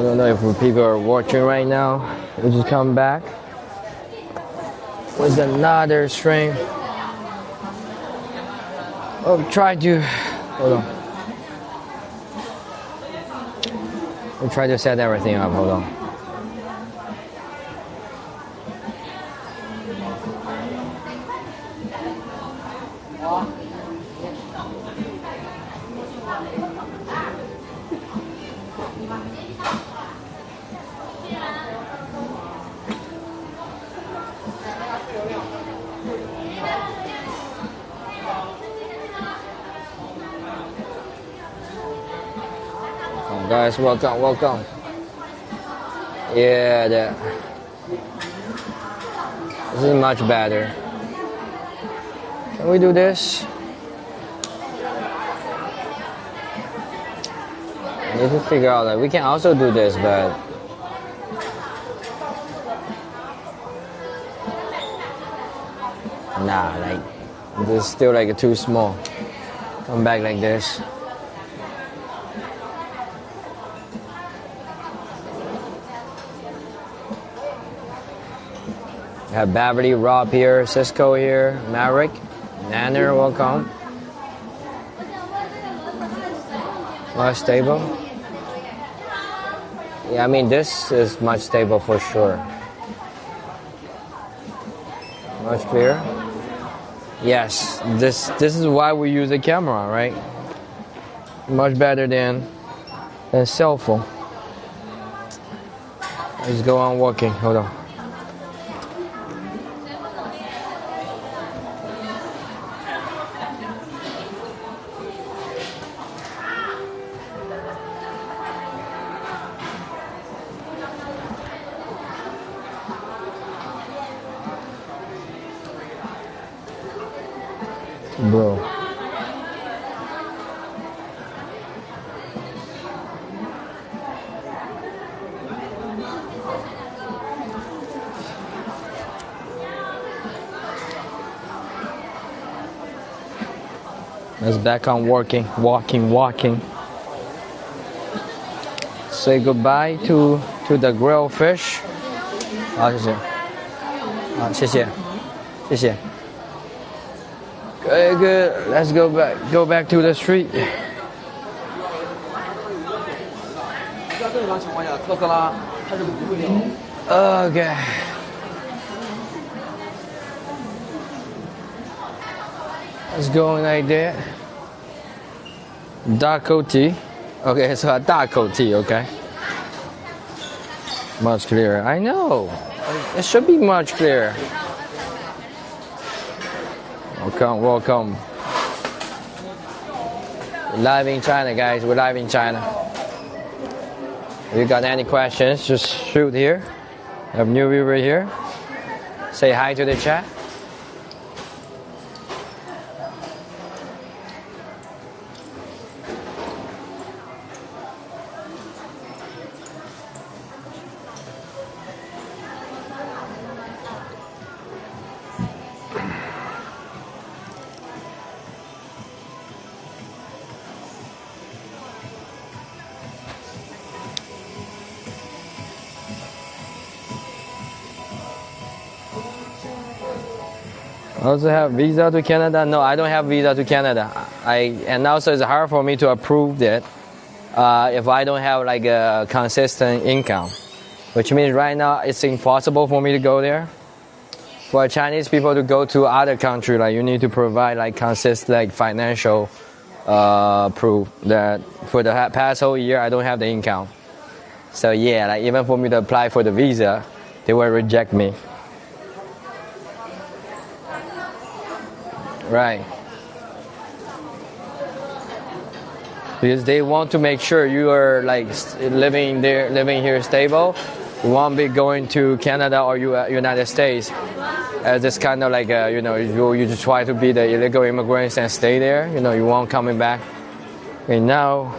I don't know if people are watching right now. We just come back with another stream. Oh, try to hold on. We'll try to set everything up. Hold on. Guys, welcome. Yeah, this is much better. Can we do this? I need to figure out that we can also do this, but nah, like this is still like too small. Come back like this. We have Beverly, Rob here, Cisco here, Maverick, Nanner, welcome. More stable. Yeah, I mean this is much stable for sure. Much clearer. Yes, this is why we use a camera, right? Much better than cell phone. Let's go on walking. Hold on. Bro. Let's back on walking. Say goodbye to the grilled fish. 好，谢谢。好，谢谢，谢谢。Good. Let's go back to the street. Okay. Let's go like that. 大口 T. Okay, so 大口 T. Okay. Much clearer. I know. It should be much clearer. Welcome. We're live in China, guys. We're live in China. If you got any questions, just shoot here. I have new viewer here. Say hi to the chat. Also have visa to Canada? No, I don't have visa to Canada. And also it's hard for me to approve it if I don't have like a consistent income, which means right now it's impossible for me to go there. For Chinese people to go to other country, like you need to provide like consistent like financial proof that for the past whole year I don't have the income. So yeah, like even for me to apply for the visa, they will reject me. Right. Because they want to make sure you are like living here stable. You won't be going to Canada or United States as this kind of like you just try to be the illegal immigrants and stay there. You won't coming back. Okay, now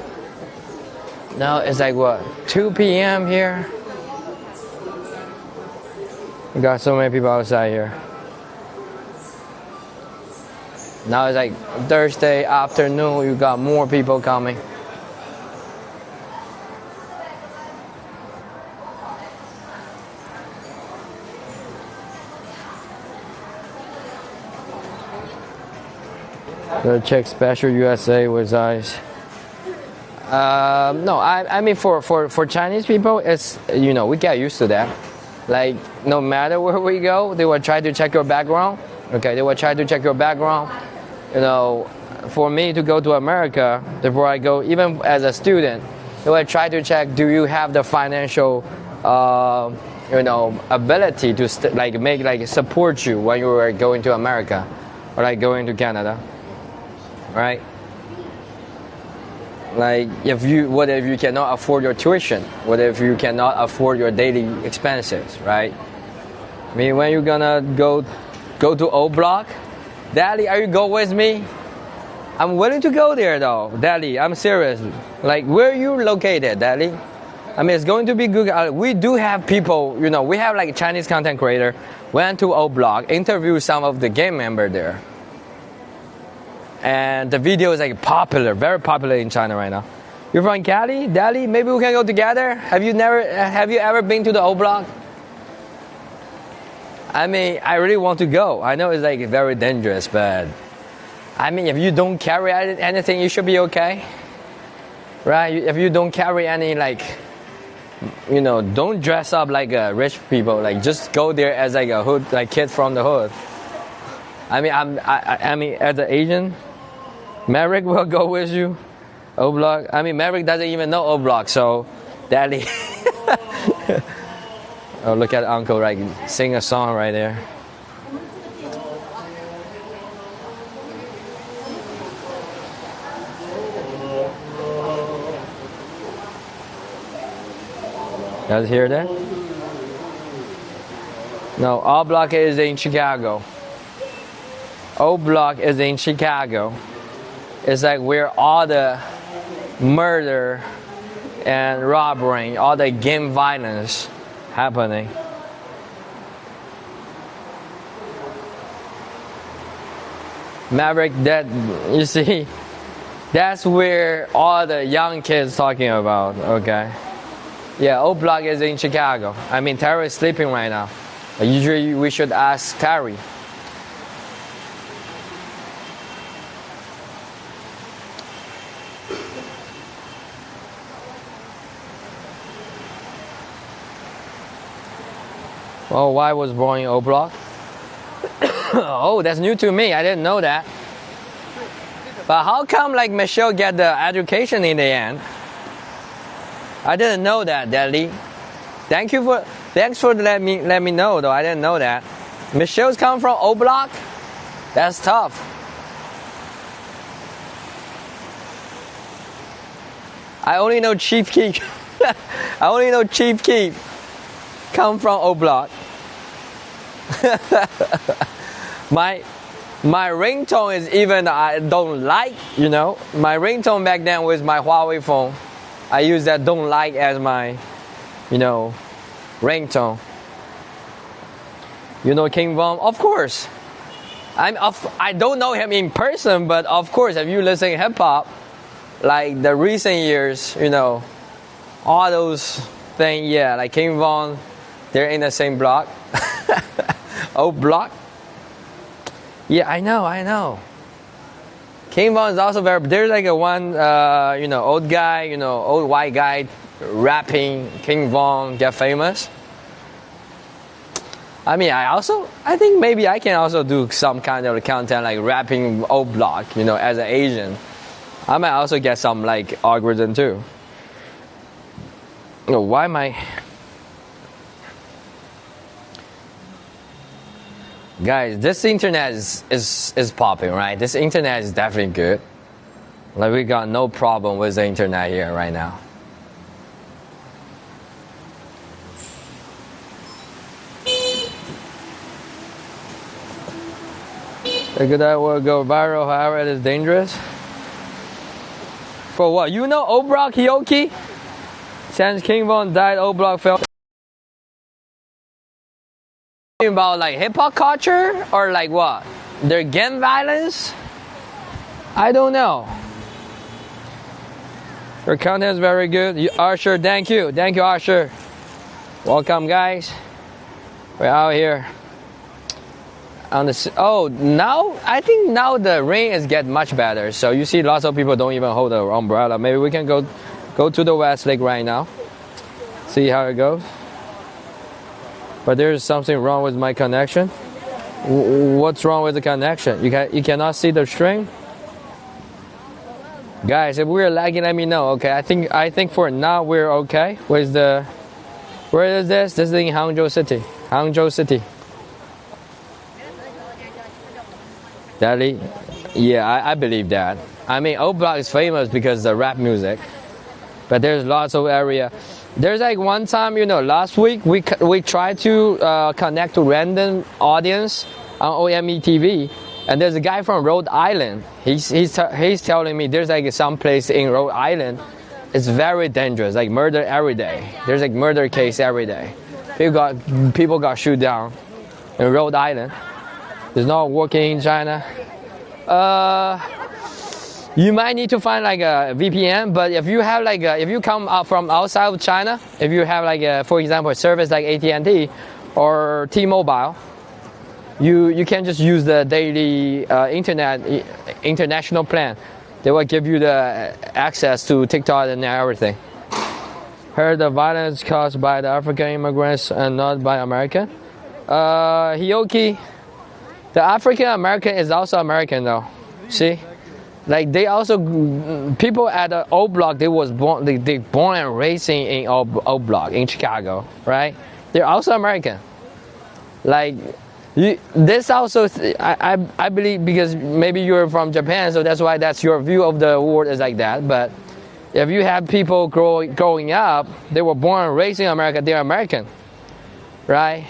it's like what 2 p.m. here. We got so many people outside here. Now it's like Thursday afternoon, you got more people coming. The check special USA with eyes. No, I mean for Chinese people, it's, you know, we get used to that. Like, no matter where we go, they will try to check your background. Okay, they will try to check your background. You know, for me to go to America, before I go, even as a student, they will try to check, do you have the financial, you know, ability to support you when you are going to America or like going to Canada, right? Like, what if you cannot afford your tuition? What if you cannot afford your daily expenses, right? I mean, when you gonna go to O Block? Daddy, are you go with me? I'm willing to go there though, Daddy. I'm serious. Like, where are you located, Daddy? I mean, it's going to be good. We do have people, you know, we have like Chinese content creator went to O Block, interviewed some of the gang members there. And the video is like popular, very popular in China right now. You're from Cali, Daddy? Maybe we can go together. Have you ever been to the O Block? I mean, I really want to go. I know it's like very dangerous, but I mean, if you don't carry anything, you should be okay, right? If you don't carry any, like, you know, don't dress up like rich people. Like, just go there as like a hood, like kid from the hood. I mean, I mean, as an Asian, Maverick will go with you. O Block. I mean, Maverick doesn't even know O Block, so Daddy. Oh, look at Uncle, right? Sing a song right there. You guys hear that? No, O Block is in Chicago. O Block is in Chicago. It's like where all the murder and robbery, all the gang violence happening. Maverick, that, you see, that's where all the young kids talking about, okay? Yeah, O Block is in Chicago. I mean, Terry is sleeping right now. Usually we should ask Terry. Oh, why was born in O Block? Oh, that's new to me. I didn't know that. But how come like Michelle get the education in the end? I didn't know that, Daddy. Thanks for let me know though. I didn't know that. Michelle's come from O Block? That's tough. I only know Chief Keef. I only know Chief Keef come from O Block. my ringtone is even I don't like, you know. My ringtone back then was my Huawei phone. I use that don't like as my, you know, ringtone. You know King Von? Of course. I don't know him in person, but of course, if you listen to hip hop, like the recent years, you know, all those things, yeah, like King Von, they're in the same block. O Block. Yeah, I know. King Von is also very. There's like a one, you know, old guy, you know, old white guy rapping. King Von get famous. I mean, I think maybe I can also do some kind of content like rapping O Block, you know, as an Asian. I might also get some like algorithm too. You know, why am I? Guys, this internet is popping, right? This internet is definitely good. Like, we got no problem with the internet here right now. Think that will go viral, however it is dangerous. For what? You know O Block Hioki? Since King Von died, O Block fell. About like hip hop culture or like what? Their gang violence? I don't know. Your content is very good. Usher, thank you, Usher. Welcome, guys. We're out here. on the. Oh, now I think now the rain is getting much better. So you see, lots of people don't even hold an umbrella. Maybe we can go to the West Lake right now. See how it goes. But there's something wrong with my connection. What's wrong with the connection? You cannot see the string. Guys, if we're lagging, let me know. Okay, I think for now we're okay. Where is this? This is in Hangzhou City. Hangzhou City. Delhi. Yeah, I believe that. I mean, O Block is famous because of the rap music. But there's lots of area. There's like one time, last week we tried to connect to random audience on OME TV. And there's a guy from Rhode Island. He's telling me there's like some place in Rhode Island. It's very dangerous, like murder every day. There's like murder case every day. People got shot down in Rhode Island. It's not working in China. You might need to find like a VPN. But if you have like if you come out from outside of China, if you have like for example a service like AT&T or T-Mobile. You can just use the daily international plan. They will give you the access to TikTok and everything. Heard the violence caused by the African immigrants and not by American. Hioki, the African American is also American though. See, like they also people at the O Block. They born and raised in O Block in Chicago, right? They're also American. Like. This also, I believe, because maybe you're from Japan, so that's why that's your view of the world is like that. But if you have people growing up, they were born and raised in America, they're American, right?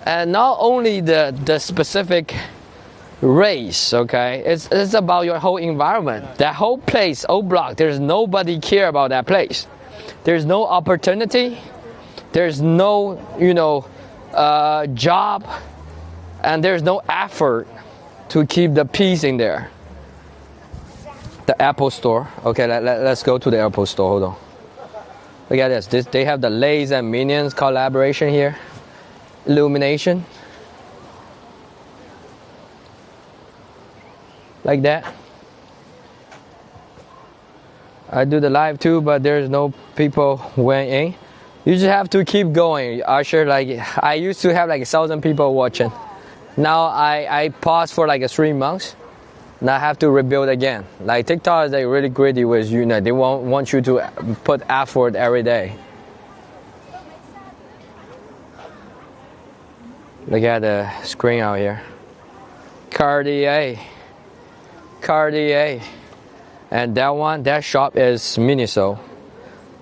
And not only the specific race, okay? It's about your whole environment. That whole place, O Block, there's nobody care about that place. There's no opportunity. There's no, job, and there's no effort to keep the peace in there. The Apple Store. Okay, let's go to the Apple Store. Hold on. Look at this. They have the Lay's and Minions collaboration here. Illumination. Like that. I do the live too, but there's no people weighing in. You just have to keep going. Usher, like I used to have like 1,000 people watching. Now I paused for like 3 months. Now I have to rebuild again. Like TikTok is like really greedy with you. They want you to put effort every day. Look at the screen out here. Cartier. And that shop is Miniso,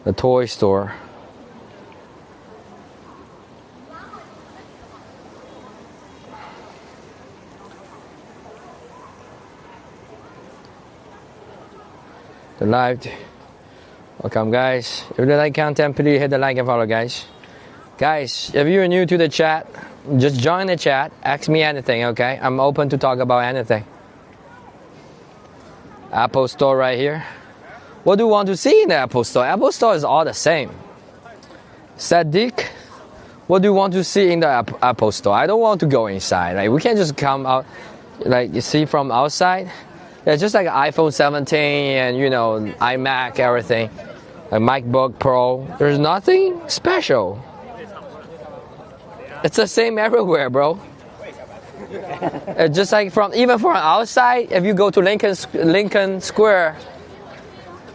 the toy store. The live. Welcome guys. If you like content, please hit the like and follow guys. Guys, if you're new to the chat, just join the chat. Ask me anything, okay? I'm open to talk about anything. Apple Store right here. What do you want to see in the Apple Store? Apple Store is all the same. Sadiq, what do you want to see in the Apple Store? I don't want to go inside. Like we can't just come out, like you see from outside. It's just like iPhone 17 and iMac, everything, like MacBook Pro. There's nothing special. It's the same everywhere, bro. It's just like even from outside. If you go to Lincoln Square,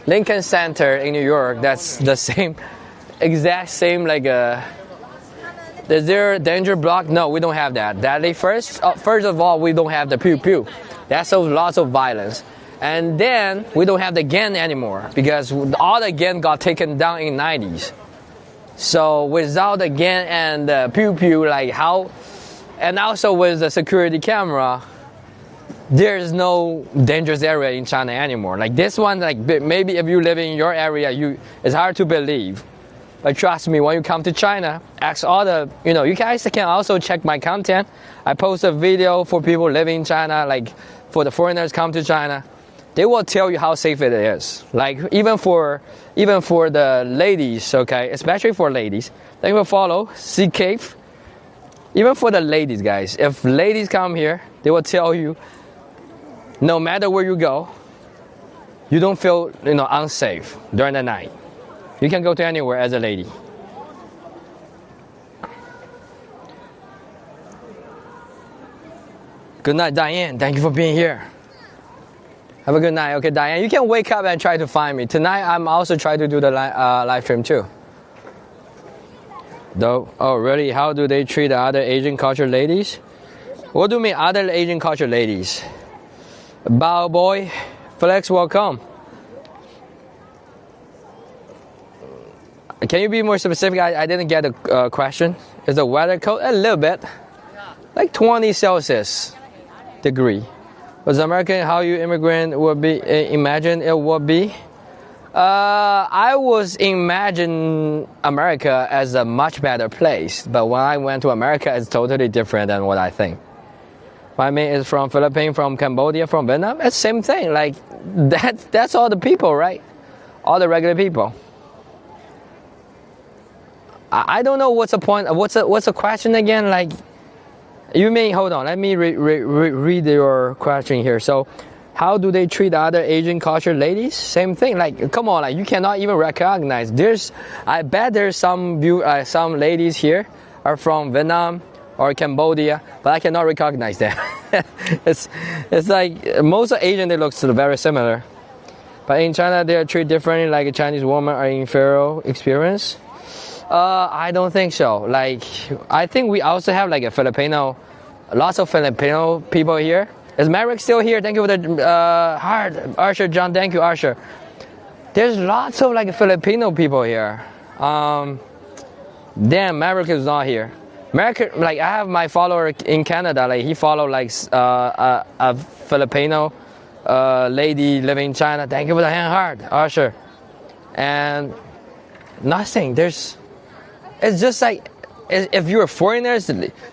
Lincoln Center in New York, that's the same, exact same like Is there a danger block? No, we don't have that. First of all, we don't have the pew pew. That's lots of violence. And then we don't have the gun anymore because all the gun got taken down in 90s. So without the gun and the pew pew, like how, and also with the security camera, there's no dangerous area in China anymore. Like this one, like maybe if you live in your area, it's hard to believe. But trust me, when you come to China, ask all the, you guys can also check my content. I post a video for people living in China, like for the foreigners come to China. They will tell you how safe it is. Like even for the ladies, okay, especially for ladies, they will follow, see cave. Even for the ladies, guys, if ladies come here, they will tell you, no matter where you go, you don't feel, unsafe during the night. You can go to anywhere as a lady. Good night, Diane. Thank you for being here. Have a good night. Okay, Diane, you can wake up and try to find me. Tonight, I'm also trying to do the live stream too. Though, oh really? How do they treat the other Asian culture ladies? What do you mean other Asian culture ladies? Bow boy, Flex, welcome. Can you be more specific? I didn't get the question. Is the weather cold? A little bit, like 20 Celsius degree. Was American how you immigrant would be? Imagine it would be. I was imagine America as a much better place, but when I went to America, it's totally different than what I think. My mate is from Philippines, from Cambodia, from Vietnam. It's the same thing. Like that's all the people, right? All the regular people. I don't know what's the point. What's the question again? Like, you mean? Hold on. Let me read your question here. So, how do they treat other Asian culture ladies? Same thing. Like, come on. Like, you cannot even recognize. I bet there's some ladies here are from Vietnam or Cambodia, but I cannot recognize them. it's like most of Asian, they look very similar. But in China, they are treated differently. Like a Chinese woman are inferior experience. I don't think so. Like, I think we also have like lots of Filipino people here. Is Merrick still here? Thank you for the heart, Usher, John. Thank you, Usher. There's lots of like Filipino people here. Damn, Merrick is not here. Merrick, like I have my follower in Canada. Like he followed like a Filipino lady living in China. Thank you for the hand heart, Usher. And nothing. It's just like, if you're foreigners,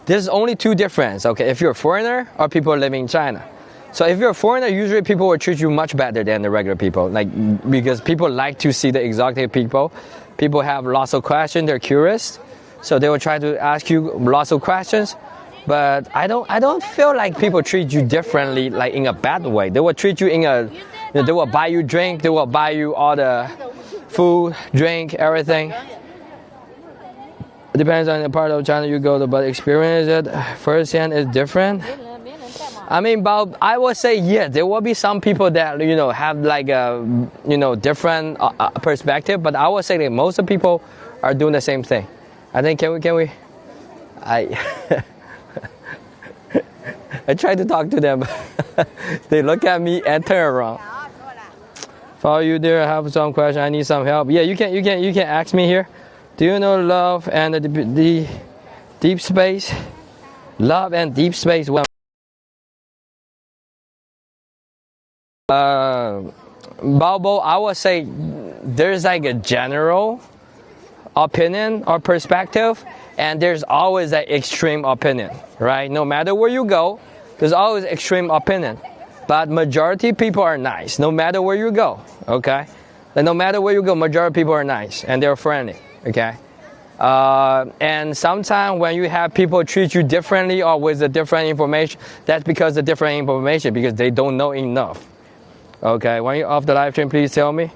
there's only two differences, okay? If you're a foreigner or people living in China. So if you're a foreigner, usually people will treat you much better than the regular people, like because people like to see the exotic people. People have lots of questions, they're curious, so they will try to ask you lots of questions. But I don't feel like people treat you differently, like in a bad way. They will treat you they will buy you drink, they will buy you all the food, drink, everything. It depends on the part of China you go to, but experience it firsthand is different. I mean, I would say yes, there will be some people that have like a different perspective, but I would say that most of the people are doing the same thing. I think can we? I try to talk to them. They look at me and turn around. Follow you there. I have some question. I need some help. Yeah, you can ask me here. Do you know love and the deep space? Love and deep space. Well, Balbo, I would say there's like a general opinion or perspective, and there's always an extreme opinion, right? No matter where you go, there's always extreme opinion. But majority people are nice, no matter where you go, okay? And no matter where you go, majority people are nice and they're friendly. Okay, and sometimes when you have people treat you differently or with the different information, that's because of different information, because they don't know enough. Okay, when you're off the live stream, please tell me.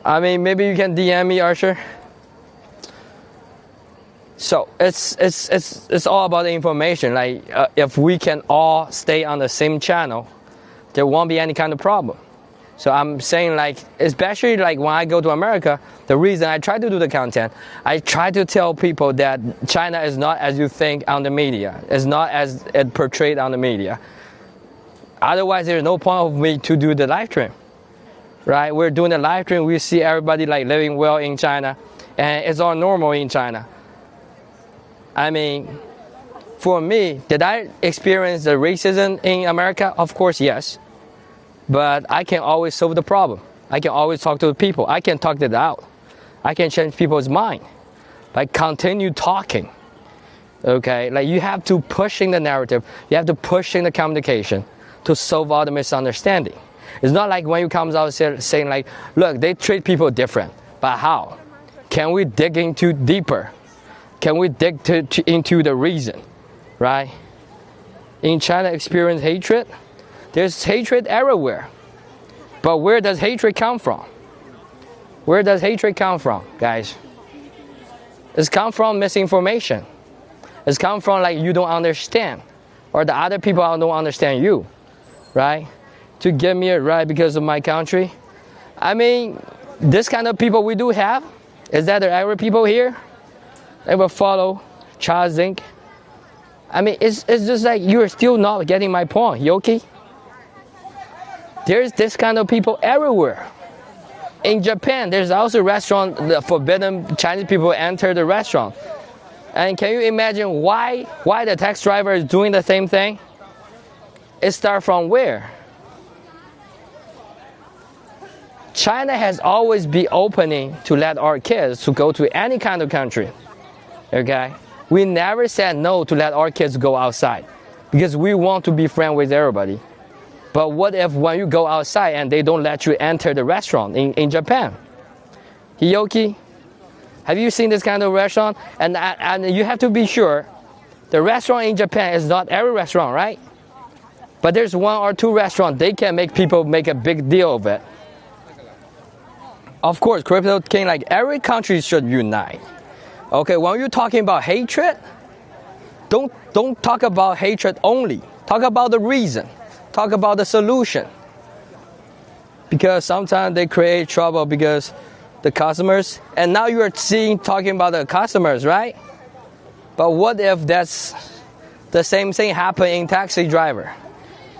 I mean, maybe you can DM me, Usher. So it's all about the information. Like if we can all stay on the same channel, there won't be any kind of problem. So I'm saying, like, especially like when I go to America, the reason I try to do the content, I try to tell people that China is not as you think on the media. It's not as it portrayed on the media. Otherwise, there's no point of me to do the live stream, right? We're doing the live stream. We see everybody like living well in China, and it's all normal in China. I mean, for me, did I experience the racism in America? Of course, yes. But I can always solve the problem. I can always talk to the people. I can talk it out. I can change people's mind. Like, continue talking. Okay? Like, you have to pushing the narrative. You have to pushing the communication to solve all the misunderstanding. It's not like when you come out saying like, look, they treat people different. But how? Can we dig into deeper? Can we dig into the reason? right? In China, experience hatred. There's hatred everywhere. But where does hatred come from? Where does hatred come from, guys? It's come from misinformation. It's come from like you don't understand, or the other people don't understand you, right? To get me right because of my country. I mean, this kind of people we do have. Is that the average people here? They will follow Charles Zink. I mean, it's just like you're still not getting my point, Yoki. There's this kind of people everywhere. In Japan, there's also a restaurant, the forbidden Chinese people enter the restaurant. And can you imagine why the taxi driver is doing the same thing? It starts from where? China has always been opening to let our kids to go to any kind of country. Okay? We never said no to let our kids go outside because we want to be friends with everybody. But what if when you go outside and they don't let you enter the restaurant in Japan? Hiyoki, have you seen this kind of restaurant? And you have to be sure, the restaurant in Japan is not every restaurant, right? But there's one or two restaurants, they can make people make a big deal of it. Of course, Crypto King, like every country should unite. Okay, when you're talking about hatred, don't talk about hatred only. Talk about the reason. Talk about the solution. Because sometimes they create trouble because the customers, and now you are talking about the customers, right? But what if that's the same thing happen in taxi driver,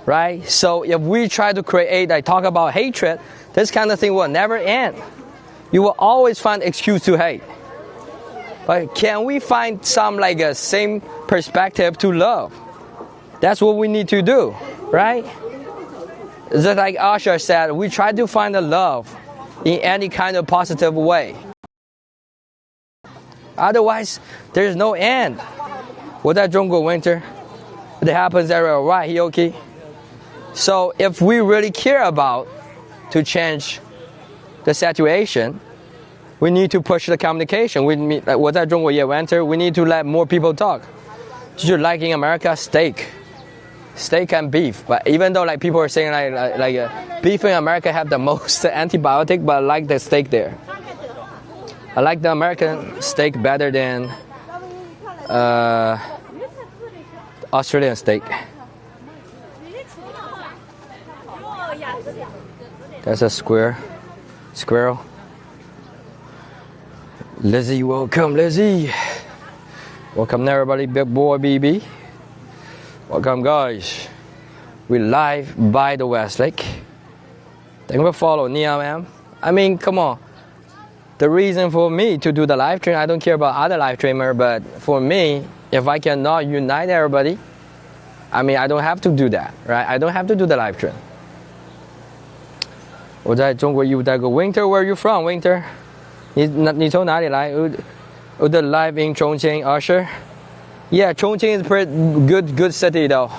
right? So if we try to create, like talk about hatred, this kind of thing will never end. You will always find excuse to hate. But can we find some like a same perspective to love? That's what we need to do, right? Just like Asha said, we try to find the love in any kind of positive way. Otherwise, there's no end. 我在中国 winter, it happens everywhere, right, Hiyoki? So if we really care about to change the situation, we need to push the communication. 我在中国也 winter, we need to let more people talk. Just like in America, steak and beef. But even though like people are saying like beef in America have the most antibiotic, but I like the steak there. I like the American steak better than Australian steak. That's a squirrel. Lizzie, welcome, Lizzie. Welcome everybody, big boy BB. Welcome guys. We live by the Westlake. Thank you for following Niam. I mean, come on. The reason for me to do the live stream, I don't care about other live streamer, but for me, if I cannot unite everybody, I mean, I don't have to do that, right? I don't have to do the live stream. 我在中国有待过 Winter, where are you from, Winter? 你从哪里来? Would the live in Chongqing, Usher? Yeah, Chongqing is pretty good city though.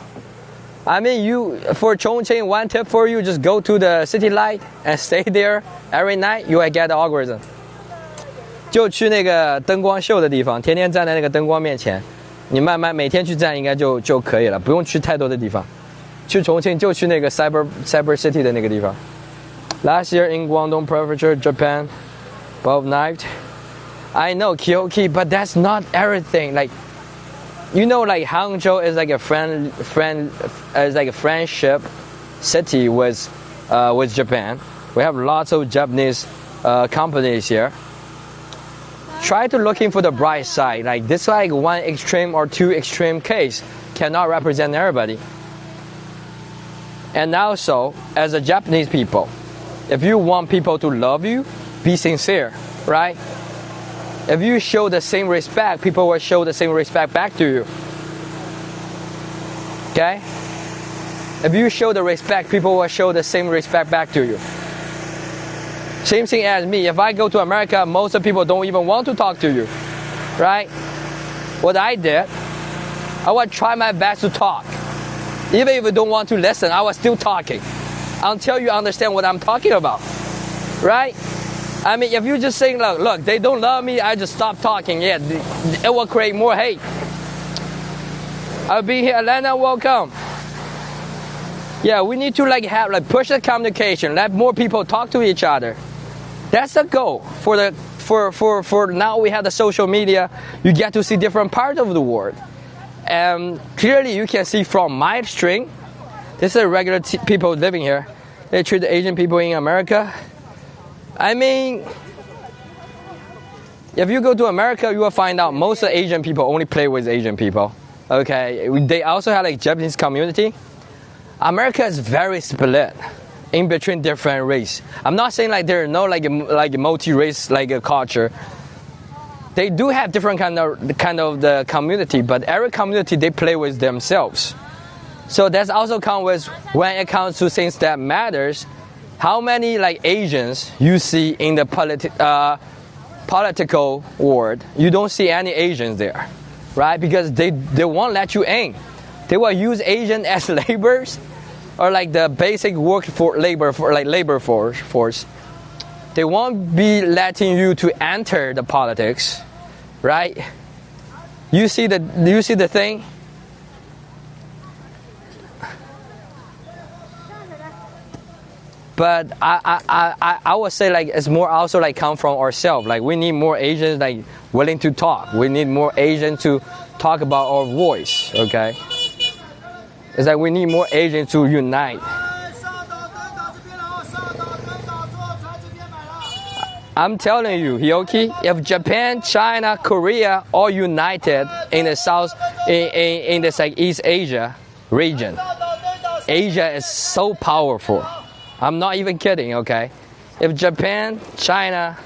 I mean, for Chongqing, one tip for you, just go to the city light and stay there every night. You will get the algorithm. 就去那个灯光秀的地方，天天站在那个灯光面前，你慢慢每天去站应该就可以了，不用去太多的地方。去重庆就去那个 Cyber City 的那个地方。Last year in Guangdong Prefecture, Japan, both night. I know Kyoto, but that's not everything. Like, you know, like Hangzhou is like a friendship city with Japan. We have lots of Japanese companies here. Try to looking for the bright side. Like this, like one extreme or two extreme case cannot represent everybody. And also, as a Japanese people, if you want people to love you, be sincere, right? If you show the same respect, people will show the same respect back to you. Okay? If you show the respect, people will show the same respect back to you. Same thing as me. If I go to America, most of the people don't even want to talk to you, right? What I did, I would try my best to talk. Even if you don't want to listen, I was still talking until you understand what I'm talking about, right? I mean, if you just saying, look, they don't love me, I just stop talking. Yeah, it will create more hate. I'll be here. Atlanta, welcome. Yeah, we need to have push the communication. Let more people talk to each other. That's the goal for now. We have the social media. You get to see different parts of the world, and clearly you can see from my stream. This is regular people living here. They treat the Asian people in America. I mean, if you go to America, you will find out most of the Asian people only play with Asian people. Okay, they also have Japanese community. America is very split in between different race. I'm not saying there are no multi-race a culture. They do have different kind of the community, but every community they play with themselves. So that's also come with when it comes to things that matters. How many Asians you see in the political world? You don't see any Asians there, right? Because they won't let you in. They will use Asian as laborers, or the basic work for labor force. They won't be letting you to enter the politics, right? You see the thing. But I would say it's more also come from ourselves. We need more Asians willing to talk. We need more Asians to talk about our voice. Okay, it's we need more Asians to unite. I'm telling you, Hioki, if Japan, China, Korea all united in the South, in this East Asia region, Asia is so powerful. I'm not even kidding, okay? If Japan, China,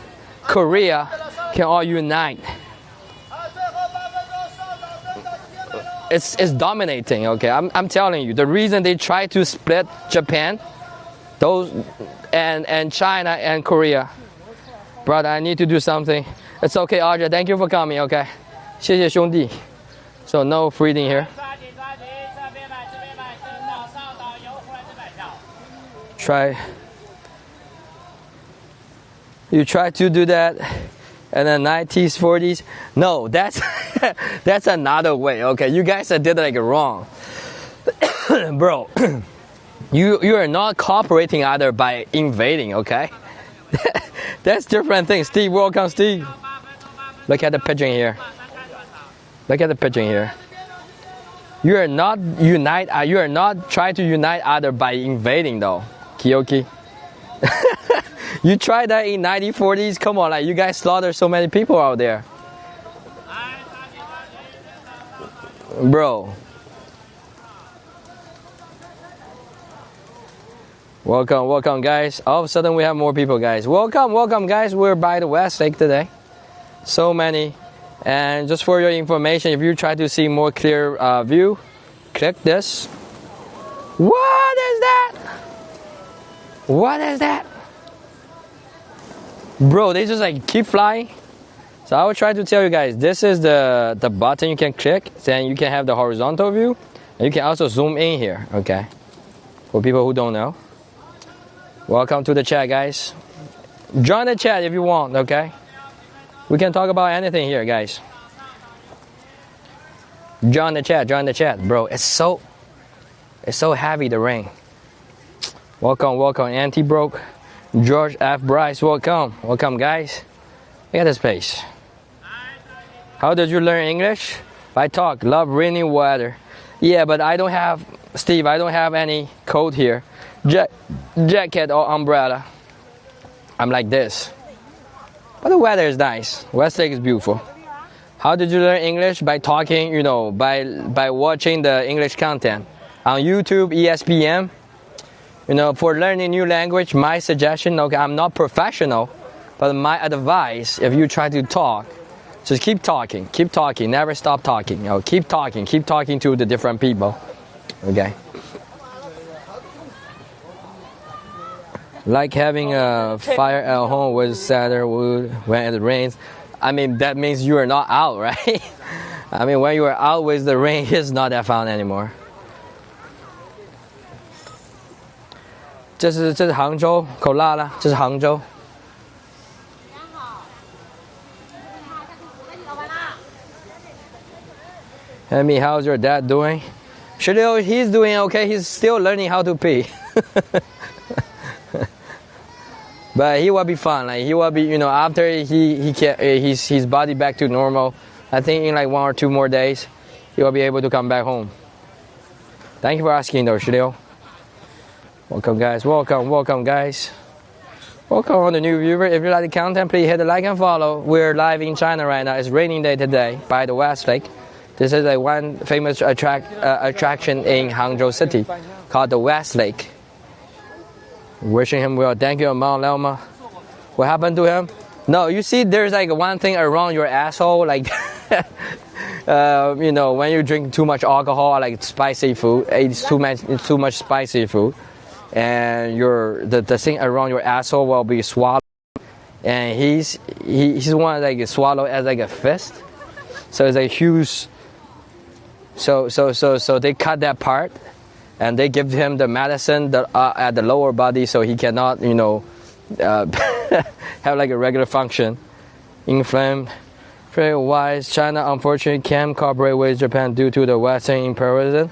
Korea can all unite, it's dominating, okay? I'm telling you, the reason they try to split Japan, and China and Korea, brother, I need to do something. It's okay, Audrey. Thank you for coming, okay? 谢谢兄弟. So no freezing here. You try to do that in the 90s, 40s. No, that's that's another way. Okay, you guys did it wrong, bro. You are not cooperating either by invading. Okay, that's different things. Steve, welcome, Steve. Look at the pigeon here. Look at the pigeon here. You are not You are not trying to unite either by invading though. Kiyoki. You tried that in 1940s. Come on, you guys slaughtered so many people out there, bro. Welcome, guys. All of a sudden, we have more people, guys. Welcome, guys. We're by the West Lake today. So many, and just for your information, if you try to see more clear view, click this. What is that? What is that? Bro, they just keep flying. So I will try to tell you guys, this is the button you can click, then you can have the horizontal view, and you can also zoom in here, okay? For people who don't know. Welcome to the chat, guys. Join the chat if you want, okay? We can talk about anything here, guys. Join the chat, bro. It's so heavy, the rain. Welcome, Anti-Broke. George F. Bryce, welcome, guys. Look at this place. How did you learn English? By talk, love rainy weather. Yeah, but I don't have, Steve, I don't have any coat here. Jacket or umbrella. I'm like this. But the weather is nice. Westlake is beautiful. How did you learn English? By talking, by watching the English content. On YouTube, ESPN. For learning new language, my suggestion, okay, I'm not professional, but my advice, if you try to talk, just keep talking, never stop talking. Keep talking to the different people, okay? Like having a fire at home with cedar wood when it rains. I mean, that means you are not out, right? I mean, when you are out with the rain, it's not that fun anymore. 这是杭州口辣了，这是杭州。Hemi, how's your dad doing? Shilio, he's doing okay. He's still learning how to pee. But he will be fine. Like he will be, you know, after he can his body back to normal. I think in like 1 or 2 more days, he will be able to come back home. Thank you for asking, though, Shilio. Welcome, guys. Welcome, guys. Welcome on the new viewer. If you like the content, please hit the like and follow. We're live in China right now. It's raining day today by the West Lake. This is a one famous attraction in Hangzhou City called the West Lake. Wishing him well. Thank you, Mount Lelma. What happened to him? No, you see, there's like one thing around your asshole, like you know, when you drink too much alcohol, like spicy food, it's too much spicy food, and the thing around your asshole will be swallowed, and he's one like swallow as like a fist, so it's a huge. So they cut that part, and they give him the medicine at the lower body, so he cannot, you know, have like a regular function. Inflamed. Very wise. China unfortunately can't cooperate with Japan due to the Western imperialism.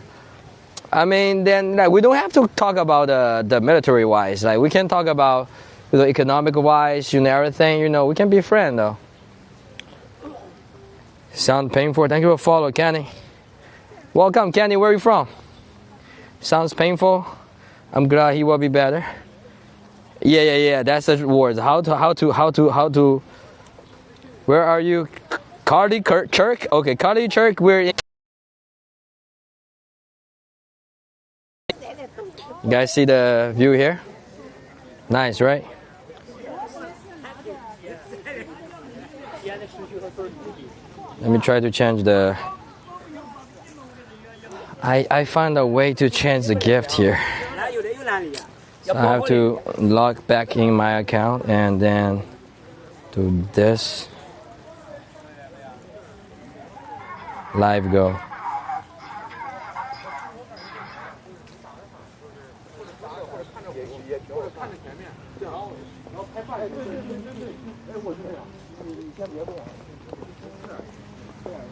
I mean, then like, we don't have to talk about the military wise. Like we can talk about, you know, economic wise, you know, everything. You know, we can be friends though. Sound painful. Thank you for follow, Kenny. Welcome, Kenny. Where are you from? Sounds painful. I'm glad he will be better. Yeah. That's the words. How to. Where are you? Carly Church. Okay, Carly Church. We're in. You guys see the view here? Nice, right? Let me try to change the. I find a way to change the gift here. So I have to log back in my account and then do this. Live go.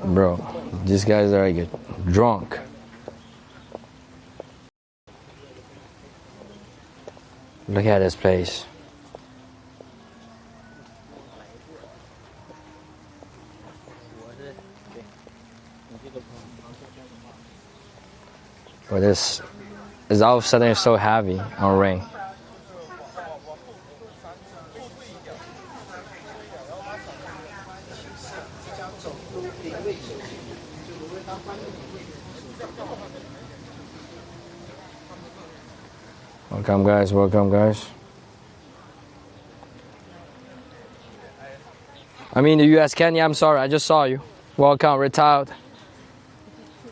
Bro, these guys are like drunk. Look at this place. Well, this is all of a sudden so heavy on rain. Welcome guys. I'm in the US, Kenya. I'm sorry, I just saw you. Welcome, retired.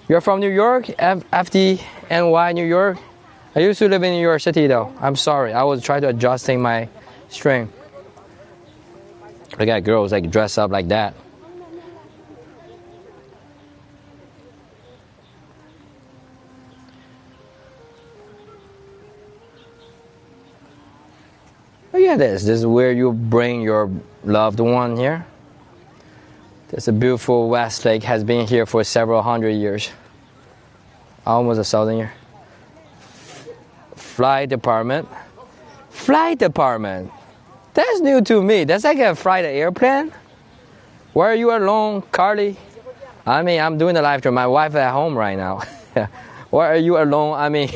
You're from New York, FDNY, New York. I used to live in New York City though. I'm sorry, I was trying to adjusting my stream. Look at girls like dress up like that. Look at this. This is where you bring your loved one here. This a beautiful West Lake, has been here for several hundred years. Almost 1,000 years. Flight department. That's new to me. That's like a flight airplane. Why are you alone, Carly? I mean, I'm doing the live stream. My wife at home right now. Why are you alone? I mean,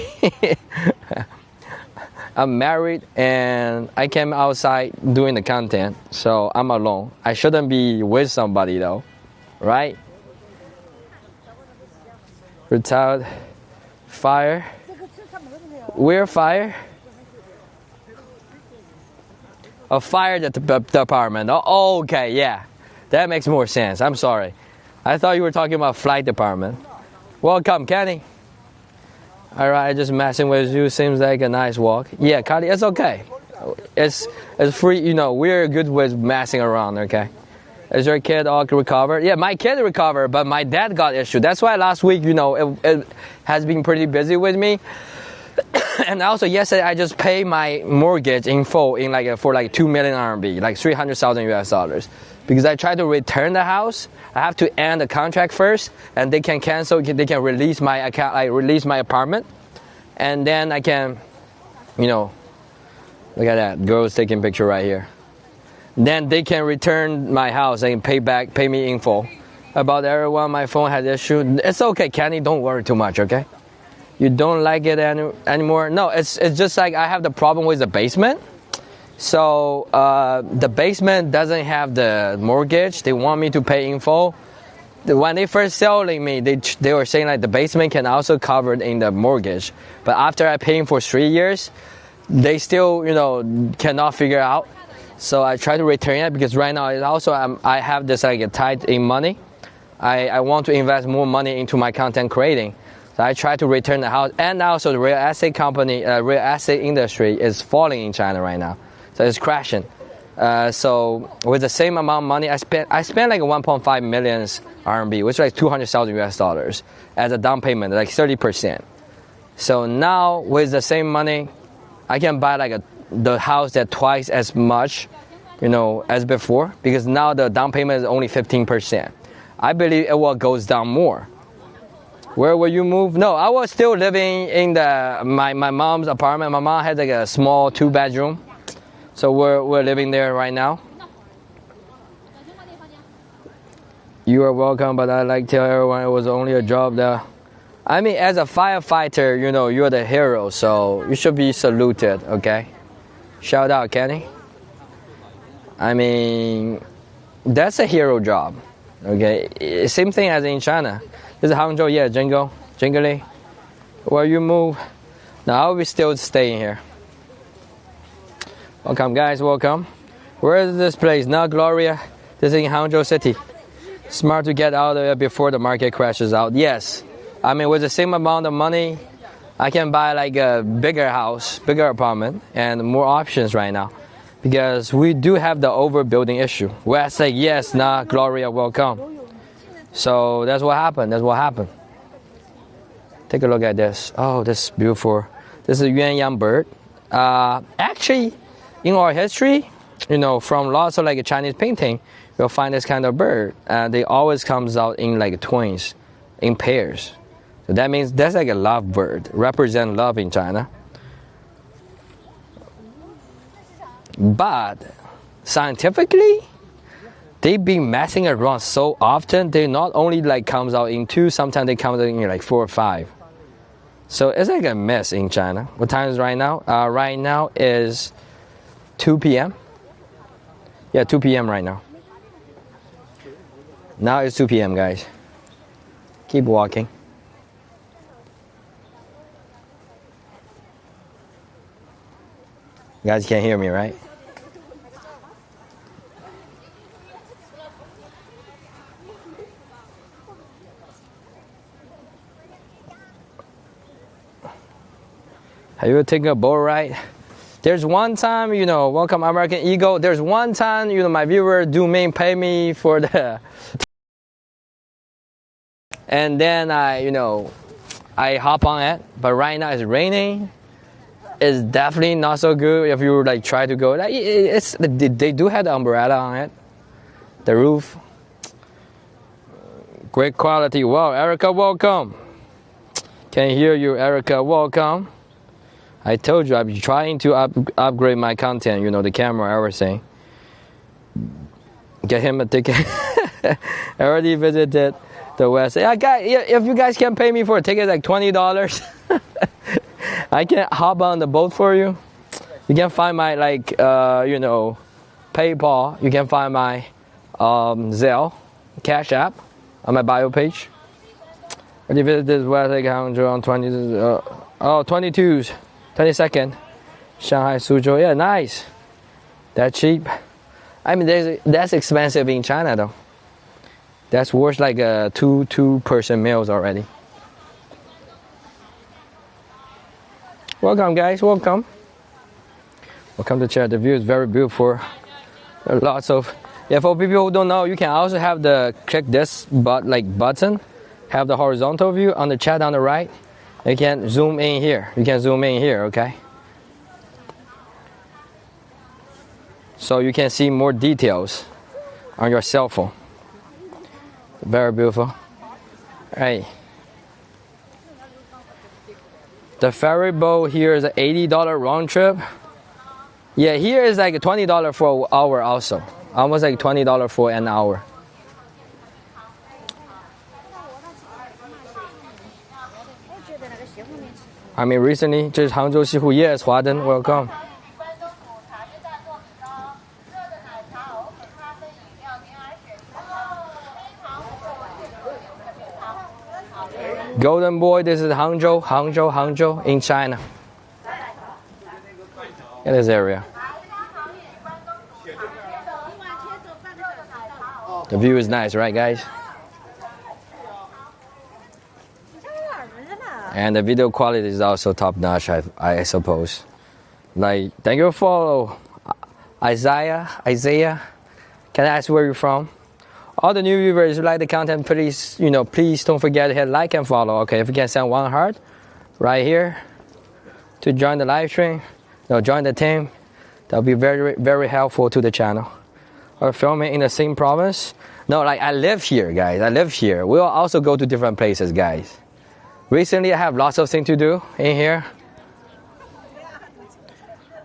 I'm married and I came outside doing the content, so I'm alone. I shouldn't be with somebody though, right? Retired. Fire. Where fire? A fire department. Oh, okay, yeah. That makes more sense. I'm sorry. I thought you were talking about flight department. Welcome, Kenny. All right, just messing with you. Seems like a nice walk. Yeah, Carly, it's okay. It's free. You know, we're good with messing around. Okay. Is your kid all recovered? Yeah, my kid recovered, but my dad got issued. That's why last week, you know, it has been pretty busy with me. And also yesterday, I just paid my mortgage in full for like 2 million RMB, like 300,000 US dollars. because I try to return the house. I have to end the contract first, and they can cancel. They can release my account. I release my apartment, and then I can, you know, look at that. Girl's taking picture right here. Then they can return my house and pay me in full. About everyone, my phone has issue. It's okay, Kenny. Don't worry too much, okay? You don't like it anymore? No, it's just like I have the problem with the basement. So the basement doesn't have the mortgage. They want me to pay in full. When they first selling me, they were saying like the basement can also cover in the mortgage. But after I paying for 3 years, they still, you know, cannot figure out. So I try to return it because right now I have this like a tight in money. I want to invest more money into my content creating. So I try to return the house, and also the real estate industry is falling in China right now. So it's crashing. So with the same amount of money I spent like 1.5 million RMB, which is like 200,000 US dollars as a down payment, like 30%. So now with the same money, I can buy like the house that twice as much, you know, as before, because now the down payment is only 15%. I believe it will goes down more. Where will you move? No, I was still living in my mom's apartment. My mom had like a small 2-bedroom. So we're living there right now. You are welcome, but I like to tell everyone it was only a job that, I mean, as a firefighter, you know, you're the hero, so you should be saluted, okay? Shout out, Kenny. I mean, that's a hero job, okay? Same thing as in China. This is Hangzhou, yeah, Jingli. Where you move? No, I'll be still staying here. Welcome, guys, welcome. Where is this place? Now, Gloria, this is in Hangzhou City. Smart to get out of there before the market crashes out. Yes, I mean, with the same amount of money, I can buy like a bigger house, bigger apartment, and more options right now. Because we do have the overbuilding issue. Where I say, yes, nah, Gloria, welcome. So that's what happened. Take a look at this. Oh, this is beautiful. This is a yuanyang bird. Actually, in our history, you know, from lots of like Chinese painting, you'll find this kind of bird. They always comes out in like twins, in pairs. So that means that's like a love bird, represent love in China. But scientifically, they've been messing around so often. They not only like comes out in 2, sometimes they come out in like 4 or 5. So it's like a mess in China. What time is right now? Right now is 2 p.m. Yeah, 2 p.m. right now. Now it's 2 p.m. guys. Keep walking. You guys can't hear me, right? Have you ever taken a boat ride? There's one time, you know, welcome American Eagle. There's one time, you know, my viewer pay me for the, and then I hop on it. But right now it's raining. It's definitely not so good if you like try to go. Like, they do have the umbrella on it, the roof. Great quality. Wow, Erica, welcome. Can hear you, Erica. Welcome. I told you I'm trying to upgrade my content, you know, the camera, everything. Get him a ticket. I already visited the West. If you guys can pay me for a ticket like $20, I can hop on the boat for you. You can find my PayPal. You can find my Zelle, Cash App on my bio page. I already visited this West Lake Hangzhou on 22nd, Shanghai, Suzhou. Yeah, nice. That cheap. I mean, that's expensive in China though. That's worth like two-person meals already. Welcome, guys. Welcome. Welcome to chat. The view is very beautiful. There are lots of. Yeah, for people who don't know, you can also have click this button, have the horizontal view on the chat on the right. You can zoom in here. Okay? So you can see more details on your cell phone. Very beautiful. Hey, the ferry boat here is an $80 round trip. Yeah, here is like $20 for an hour also. Almost like $20 for an hour. I mean, recently, 这是杭州西湖 Yes, 华灯 welcome. Golden Boy, this is Hangzhou in China. In this area. The view is nice, right, guys? And the video quality is also top notch, I suppose. Like, thank you for follow, Isaiah. Can I ask where you're from? All the new viewers who like the content, please, please don't forget to hit like and follow. Okay, if you can send one heart right here to join the live stream, join the team, that'll be very, very helpful to the channel. We're filming in the same province. No, like I live here, guys. I live here. We'll also go to different places, guys. Recently, I have lots of things to do in here.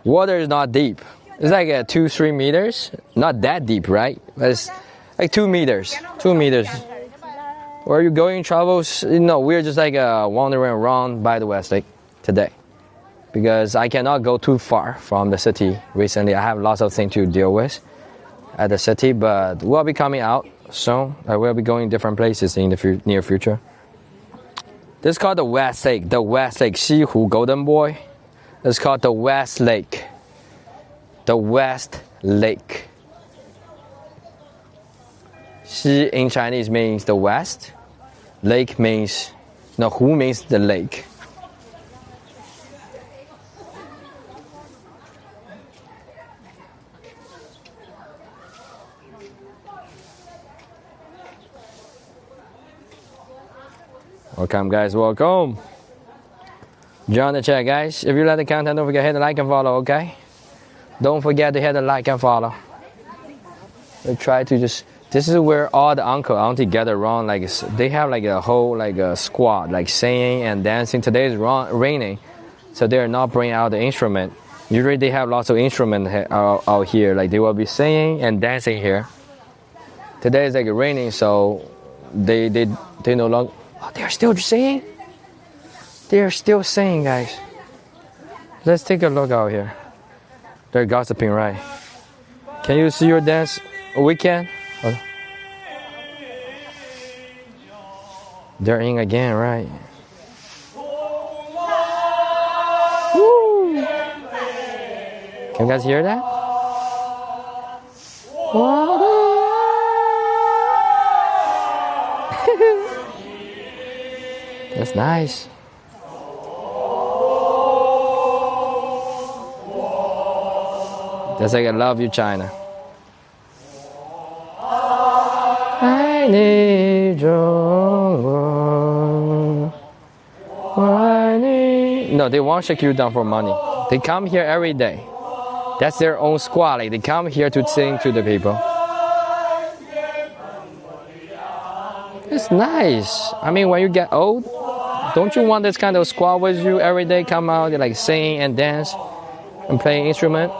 Water is not deep. It's like 2-3 meters. Not that deep, right? But it's like 2 meters. 2 meters. Where you going travels? We're just like wandering around by the West Lake today. Because I cannot go too far from the city. Recently, I have lots of things to deal with at the city. But we'll be coming out soon. I will be going different places in the near future. This is called the West Lake. The West Lake. 西湖 Golden Boy. It's called the West Lake. The West Lake. 西 in Chinese means the west. Lake means,湖 means the lake. Welcome, guys. Welcome. Join the chat, guys. If you like the content, don't forget to hit the like and follow, okay? Don't forget to hit the like and follow. We try to just... This is where all the uncle auntie gather around. Like they have like a whole like a squad, like singing and dancing. Today is raining, so they are not bringing out the instrument. Usually they have lots of instruments out here. Like they will be singing and dancing here. Today is like raining, so they no longer. Oh, they are still singing. They are still singing, guys. Let's take a look out here. They're gossiping, right? Can you see your dance? We can. Oh. They're in again, right? Woo! Can you guys hear that? That's nice. That's like I love you, China. I need you. No, they won't shake you down for money. They come here every day. That's their own squad. Like they come here to sing to the people. It's nice. I mean, when you get old, don't you want this kind of squad with you every day? Come out, they like sing and dance and play instrument.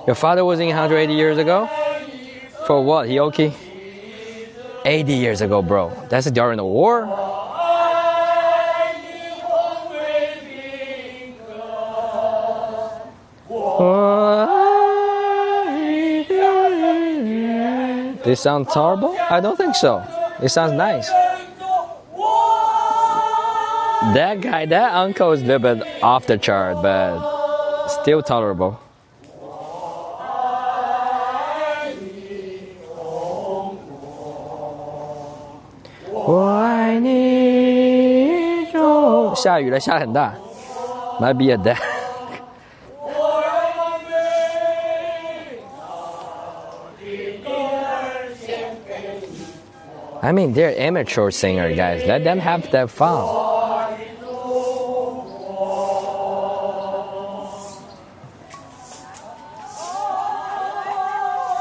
Your father was in 180 years ago. For what, Hioki? 80 years ago, bro. That's during the war? They sound terrible? I don't think so. It sounds nice. That guy, that uncle is a little bit off the chart, but still tolerable. I need you. 下雨了，下很大。Might be a death. I mean, they're amateur singers, guys. Let them have their fun.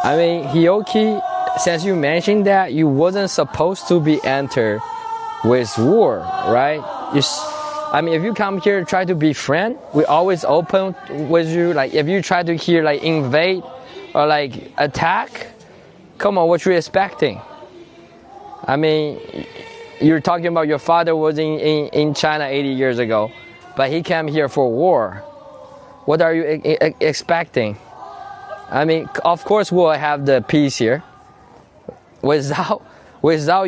I mean, Hioki, since you mentioned that, you wasn't supposed to be entered with war, right? I mean, if you come here try to be friend, we always open with you. Like, if you try to here like invade or like attack, come on, what you expecting? I mean, you're talking about your father was in China 80 years ago, but he came here for war. What are you expecting? I mean, of course we'll have the peace here. Without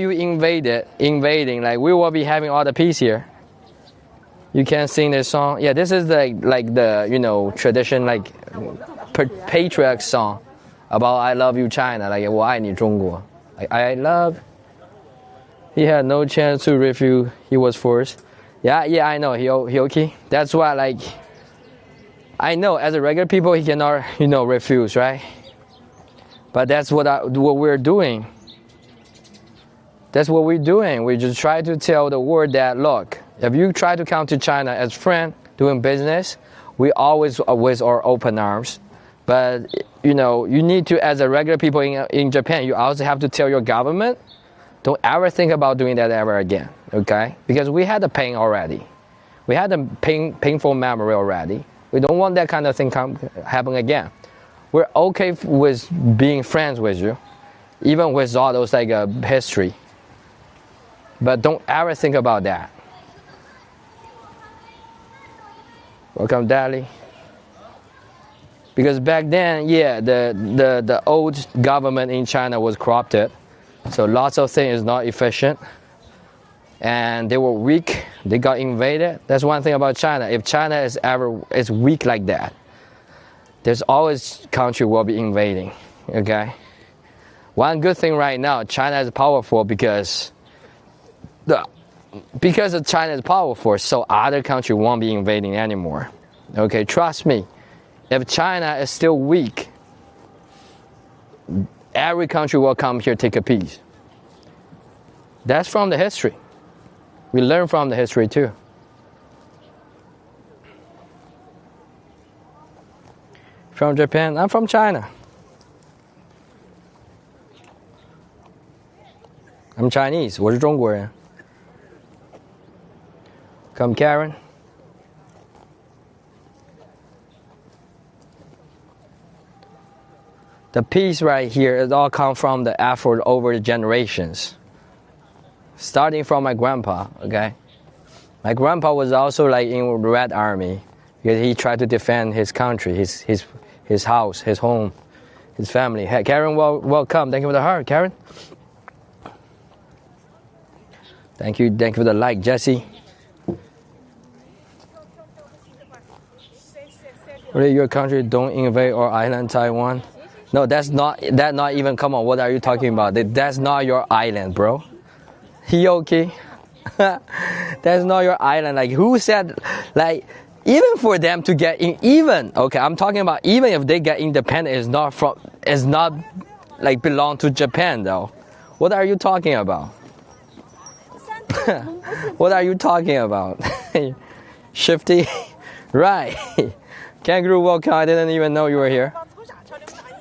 you invading, like we will be having all the peace here. You can sing this song. Yeah, this is like the tradition, like patriarch song about I love you China, like 我爱你中国. Like, I love. He had no chance to refuse. He was forced. Yeah, I know. Hioki. That's why, like, I know as a regular people he cannot, refuse, right? But that's what we're doing. That's what we're doing. We just try to tell the world that, look, if you try to come to China as friend doing business, we always with our open arms. But you need to, as a regular people in Japan, you also have to tell your government, don't ever think about doing that ever again, okay? Because we had the pain already. We had the painful memory already. We don't want that kind of thing happen again. We're okay with being friends with you, even with all those like history. But don't ever think about that. Welcome, Dali. Because back then, yeah, the old government in China was corrupted. So lots of things is not efficient. And they were weak. They got invaded. That's one thing about China. If China is weak like that, there's always country will be invading. Okay? One good thing right now, China is powerful because China is powerful, so other country won't be invading anymore. Okay, trust me. If China is still weak, every country will come here take a piece. That's from the history. We learn from the history too. From Japan? I'm from China. I'm Chinese. 我是中国人. Come, Karen. The peace right here, it all comes from the effort over the generations. Starting from my grandpa, okay? My grandpa was also like in the Red Army because he tried to defend his country, his house, his home, his family. Hey, Karen, welcome. Thank you for the heart, Karen. Thank you for the like, Jesse. Really, your country don't invade our island, Taiwan? No, that's not even, come on, what are you talking about? That's not your island, bro. Hioki. That's not your island. Like, who said, like, even for them to get in, okay, I'm talking about even if they get independent, it's not like belong to Japan, though. What are you talking about? What are you talking about? Shifty? Right. Kangaroo, welcome. I didn't even know you were here.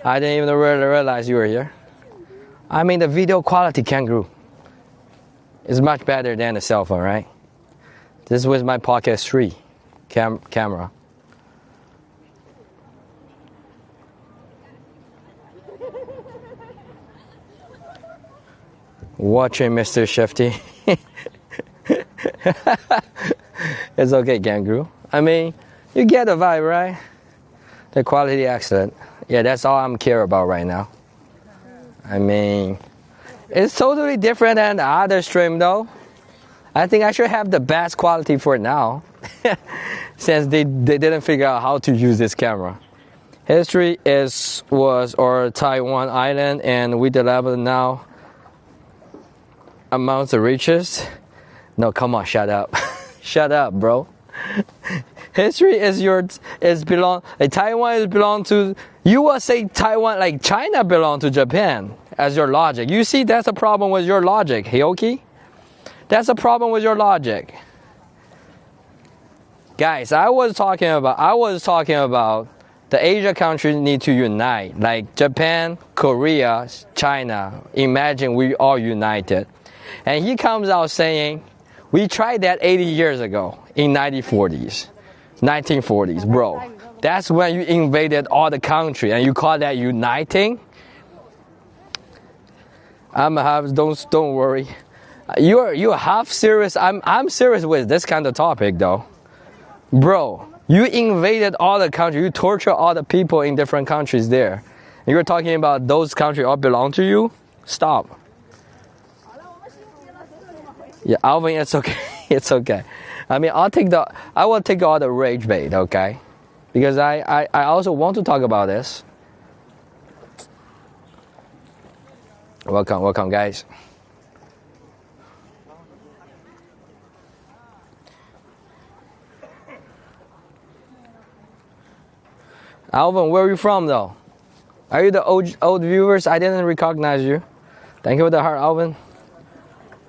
I didn't even realize you were here. I mean, the video quality, Kangaroo, is much better than the cell phone, right? This was my Pocket 3 camera. Watching Mr. Shifty. It's okay, Kangaroo. I mean, you get the vibe, right? The quality excellent. Yeah, that's all I'm care about right now. I mean, it's totally different than the other stream though. I think I should have the best quality for now. Since they didn't figure out how to use this camera. History was our Taiwan island, and we developed now amongst the richest. No, come on, shut up. Shut up, bro. History Taiwan is belong to, you will say Taiwan, like China belong to Japan as your logic. You see, that's a problem with your logic, Hioki. That's a problem with your logic. Guys, I was talking about the Asia countries need to unite, like Japan, Korea, China. Imagine we all united. And he comes out saying, we tried that 80 years ago in 1940s, bro. That's when you invaded all the country and you call that uniting? Don't worry. You're half serious. I'm serious with this kind of topic though. Bro, you invaded all the country, you torture all the people in different countries there. You're talking about those countries all belong to you? Stop. Yeah, Alvin, it's okay. It's okay. I mean, I will take all the rage bait, okay? Because I also want to talk about this. Welcome, guys. Alvin, where are you from, though? Are you the old viewers? I didn't recognize you. Thank you for the heart, Alvin.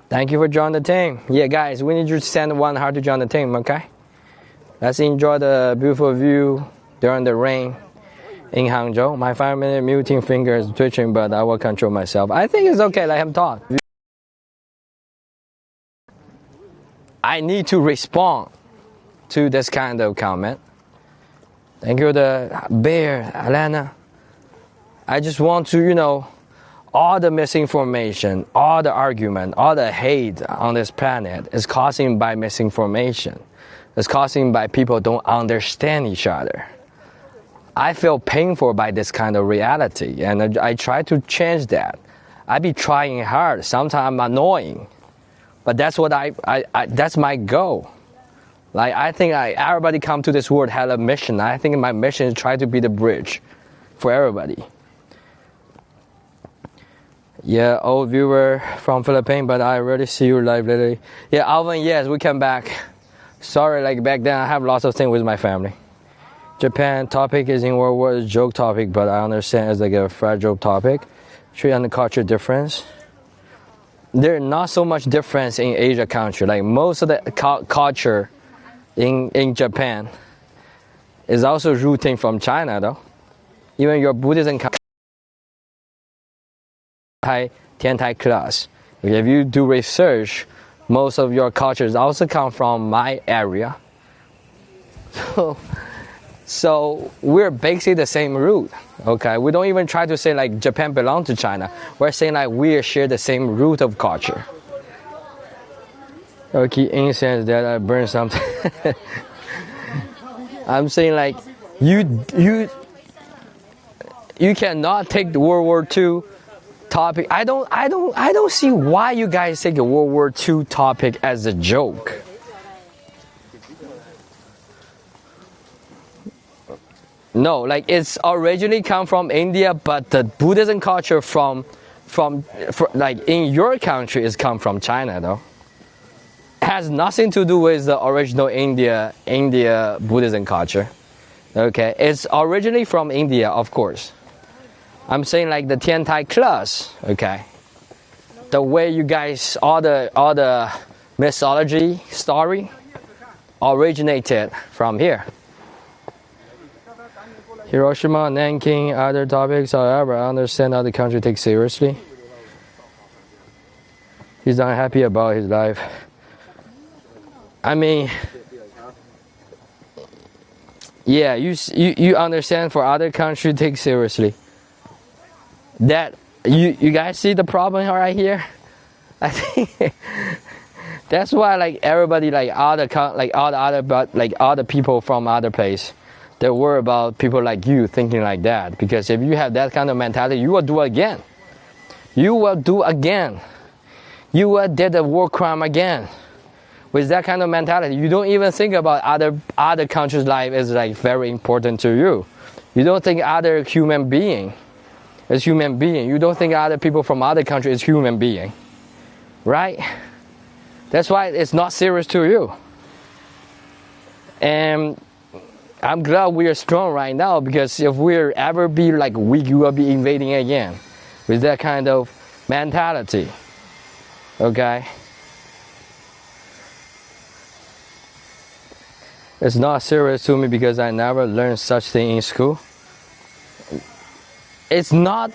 Thank you for joining the team. Yeah, guys, we need you to send one heart to join the team, okay? Let's enjoy the beautiful view during the rain in Hangzhou. My 5-minute muting finger is twitching, but I will control myself. I think it's okay, let him talk. I need to respond to this kind of comment. Thank you, the bear, Alana. I just want to, all the misinformation, all the argument, all the hate on this planet is caused by misinformation. It's caused by people don't understand each other. I feel painful by this kind of reality, and I try to change that. I be trying hard. Sometimes I'm annoying, but that's what that's my goal. Like, I think everybody come to this world had a mission. I think my mission is try to be the bridge for everybody. Yeah, old viewer from Philippines, but I already see you live lately. Yeah, Alvin, yes, we come back. Sorry, like back then I have lots of things with my family. Japan topic is in World War joke topic, but I understand it's like a fragile topic. Trade and the culture difference. There's not so much difference in Asia country. Like most of the culture in Japan is also rooting from China though. Even your Buddhism Tiantai class. If you do research, most of your cultures also come from my area. So we're basically the same root, okay? We don't even try to say like Japan belongs to China. We're saying like we share the same root of culture. Okay, incense that I burn something. I'm saying like you cannot take the World War II topic. I don't see why you guys take a World War II topic as a joke. No, like it's originally come from India, but the Buddhism culture from like in your country is come from China though. Has nothing to do with the original India Buddhism culture. Okay, it's originally from India, of course. I'm saying like the Tiantai class, okay. The way you guys all the mythology story originated from here. Hiroshima, Nanking, other topics, however, I understand how the country takes seriously. He's not happy about his life. I mean, yeah, you understand for other country take seriously. That you guys see the problem right here? I think that's why like everybody like all the people from other place, they worry about people like you thinking like that. Because if you have that kind of mentality, you will do again. You will do again. You will did a war crime again. With that kind of mentality, you don't even think about other countries' life is like very important to you. You don't think other human being is human being. You don't think other people from other countries is human being, right? That's why it's not serious to you. And I'm glad we are strong right now, because if we're ever be like weak, you will be invading again with that kind of mentality. Okay? It's not serious to me because I never learned such thing in school. it's not.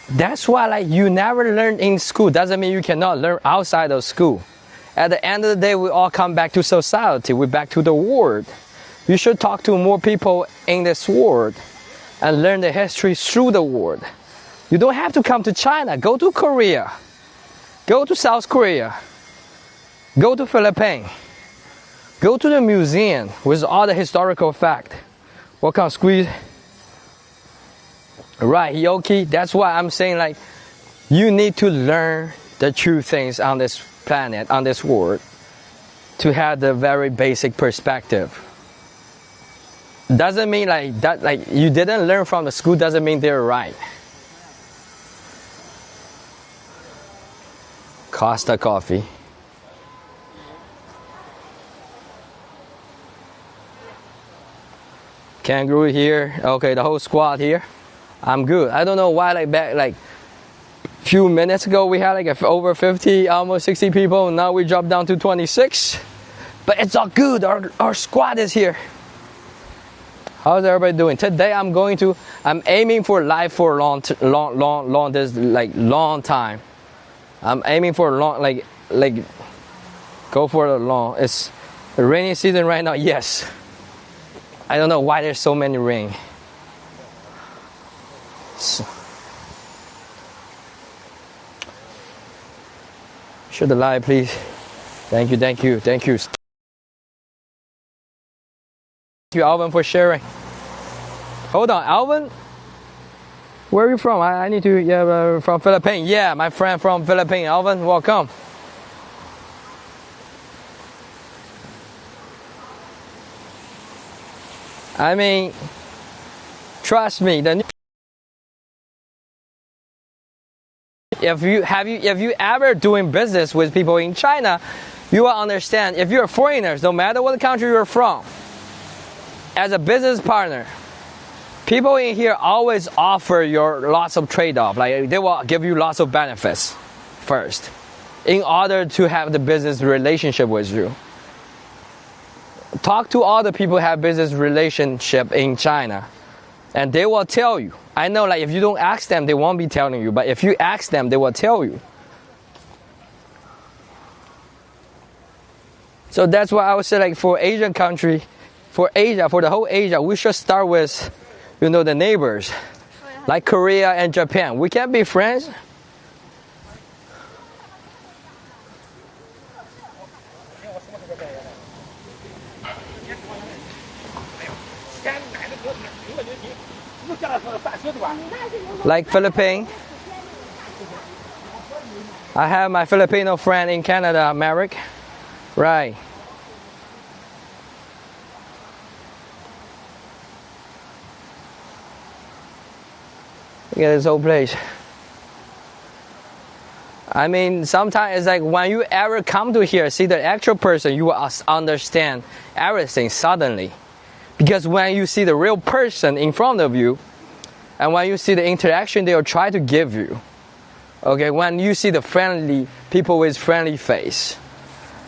That's why like you never learn in school doesn't mean you cannot learn outside of school. At the end of the day, we all come back to society. We're back to the world. You should talk to more people in this world and learn the history through the world. You don't have to come to China. Go to Korea. Go to South Korea. Go to Philippines. Go to the museum with all the historical fact. What kind of squeeze? Right, Yoki. That's why I'm saying like you need to learn the true things on this planet, on this world, to have the very basic perspective. Doesn't mean like that, like you didn't learn from the school doesn't mean they're right. Costa Coffee. Kangaroo here. Okay, the whole squad here. I'm good. I don't know why like back like few minutes ago we had like over 50, almost 60 people. Now we dropped down to 26. But it's all good. Our squad is here. How's everybody doing? Today I'm aiming for live for long time. I'm aiming for long like go for the long. It's the rainy season right now. Yes. I don't know why there's so many rain. Share the live, please. Thank you. Thank you, Alvin, for sharing. Hold on, Alvin. Where are you from? I need to. Yeah, from Philippines. Yeah, my friend from Philippines. Alvin, welcome. I mean, trust me. If you ever doing business with people in China, you will understand. If you're foreigners, no matter what country you're from, as a business partner, people in here always offer you lots of trade-off. Like they will give you lots of benefits first, in order to have the business relationship with you. Talk to all the people who have business relationship in China, and they will tell you. I know, like if you don't ask them, they won't be telling you. But if you ask them, they will tell you. So that's why I would say, like for Asian country, for Asia, for the whole Asia, we should start with, the neighbors, like Korea and Japan. We can't be friends. Like Philippines. I have my Filipino friend in Canada, Merrick. Right. Look at this whole place. I mean, sometimes it's like when you ever come to here, see the actual person, you will understand everything suddenly. Because when you see the real person in front of you, and when you see the interaction they will try to give you, okay, when you see the friendly people with friendly face,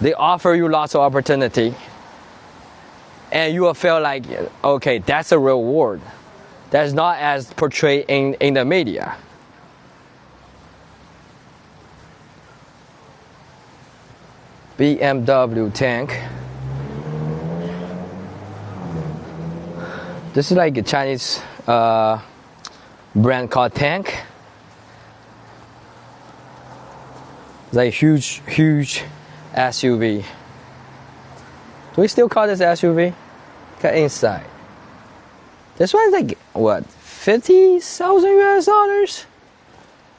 they offer you lots of opportunity, and you will feel like, okay, that's a real world. That's not as portrayed in the media. BMW tank. This is like a Chinese brand called Tank. It's like huge SUV. Do we still call this SUV? Look at inside. This one's like what, 50,000 US dollars?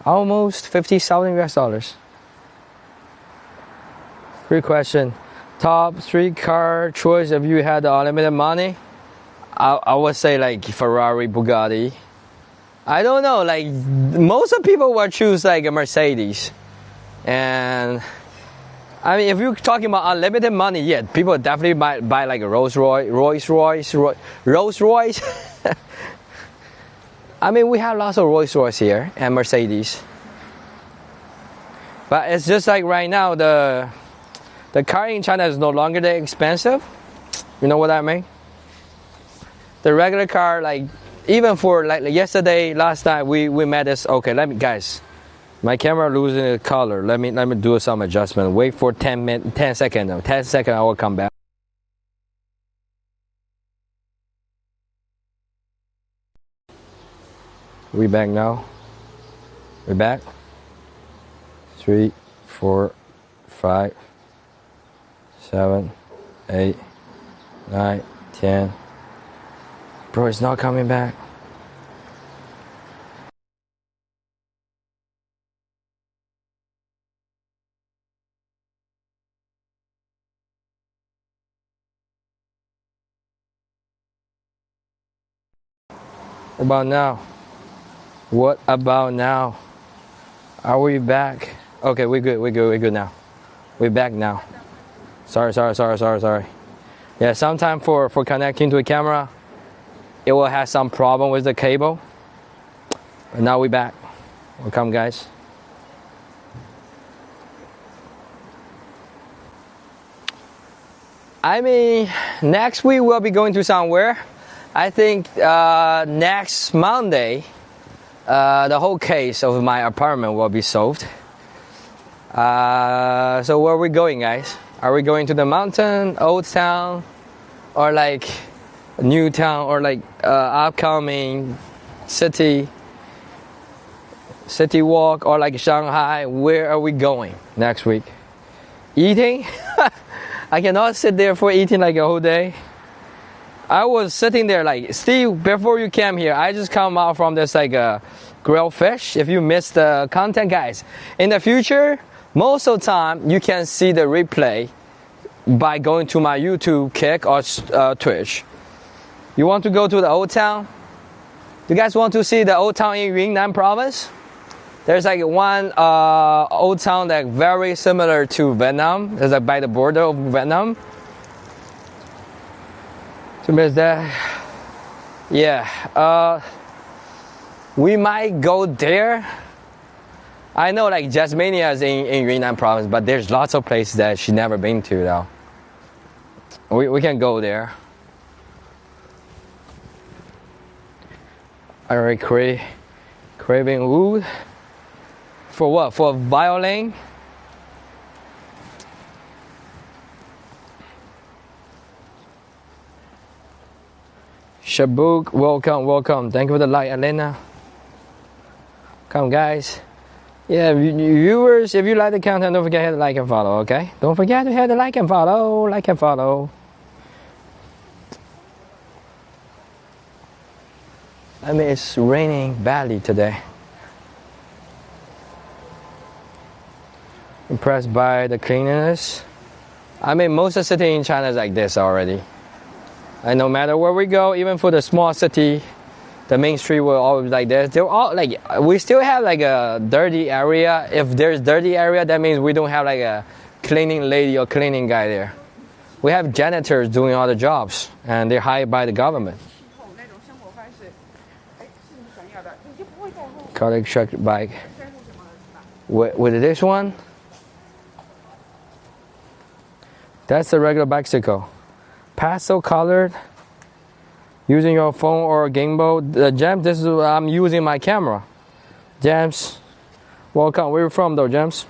Almost 50,000 US dollars. Great question. Top 3 car choice if you had unlimited money? I would say like Ferrari, Bugatti. I don't know, like most of people will choose like a Mercedes. And I mean, if you're talking about unlimited money, yeah, people definitely might buy like a Rolls Royce. I mean, we have lots of Rolls Royce here and Mercedes. But it's just like right now, the car in China is no longer that expensive. You know what I mean? The regular car, like even for like yesterday, last night, we met this. Okay, let me, guys. My camera losing its color. Let me do some adjustment. Wait for 10 seconds. 10 seconds, I will come back. We back now. We back. 3, 4, 5, 7, 8, 9, 10. Bro, it's not coming back. What about now? What about now? Are we back? Okay, we're good now. We're back now. Sorry. Yeah, sometime for connecting to the camera, it will have some problem with the cable. But now we're back. Welcome, guys. I mean, next week we'll be going to somewhere. I think next Monday, the whole case of my apartment will be solved. So where are we going, guys? Are we going to the mountain, old town, or like new town, or like upcoming city walk, or like Shanghai? Where are we going next week? Eating? I cannot sit there for eating like a whole day. I was sitting there like, Steve, before you came here, I just come out from this like grilled fish. If you missed the content, guys, in the future, most of the time you can see the replay by going to my YouTube Kick or Twitch. You want to go to the old town? You guys want to see the old town in Yunnan province? There's like one old town that very similar to Vietnam. It's like by the border of Vietnam. To miss that, yeah. We might go there. I know like Jasmania is in Yunnan province, but there's lots of places that she never been to though. We can go there. I already craving wood. For what? For a violin? Shabuk, welcome. Thank you for the like, Elena. Come, guys. Yeah, viewers, if you like the content, don't forget to hit the like and follow, okay? Don't forget to hit the like and follow. I mean, it's raining badly today. Impressed by the cleanliness. I mean, most of the city in China is like this already. And no matter where we go, even for the small city, the main street will always be like this. They're all like, we still have like a dirty area. If there's dirty area, that means we don't have like a cleaning lady or cleaning guy there. We have janitors doing all the jobs, and they're hired by the government. Colleague truck bike. With this one, that's a regular bicycle. Pastel colored. Using your phone or gimbal. James, this is I'm using my camera. James, welcome. Where are you from though, James?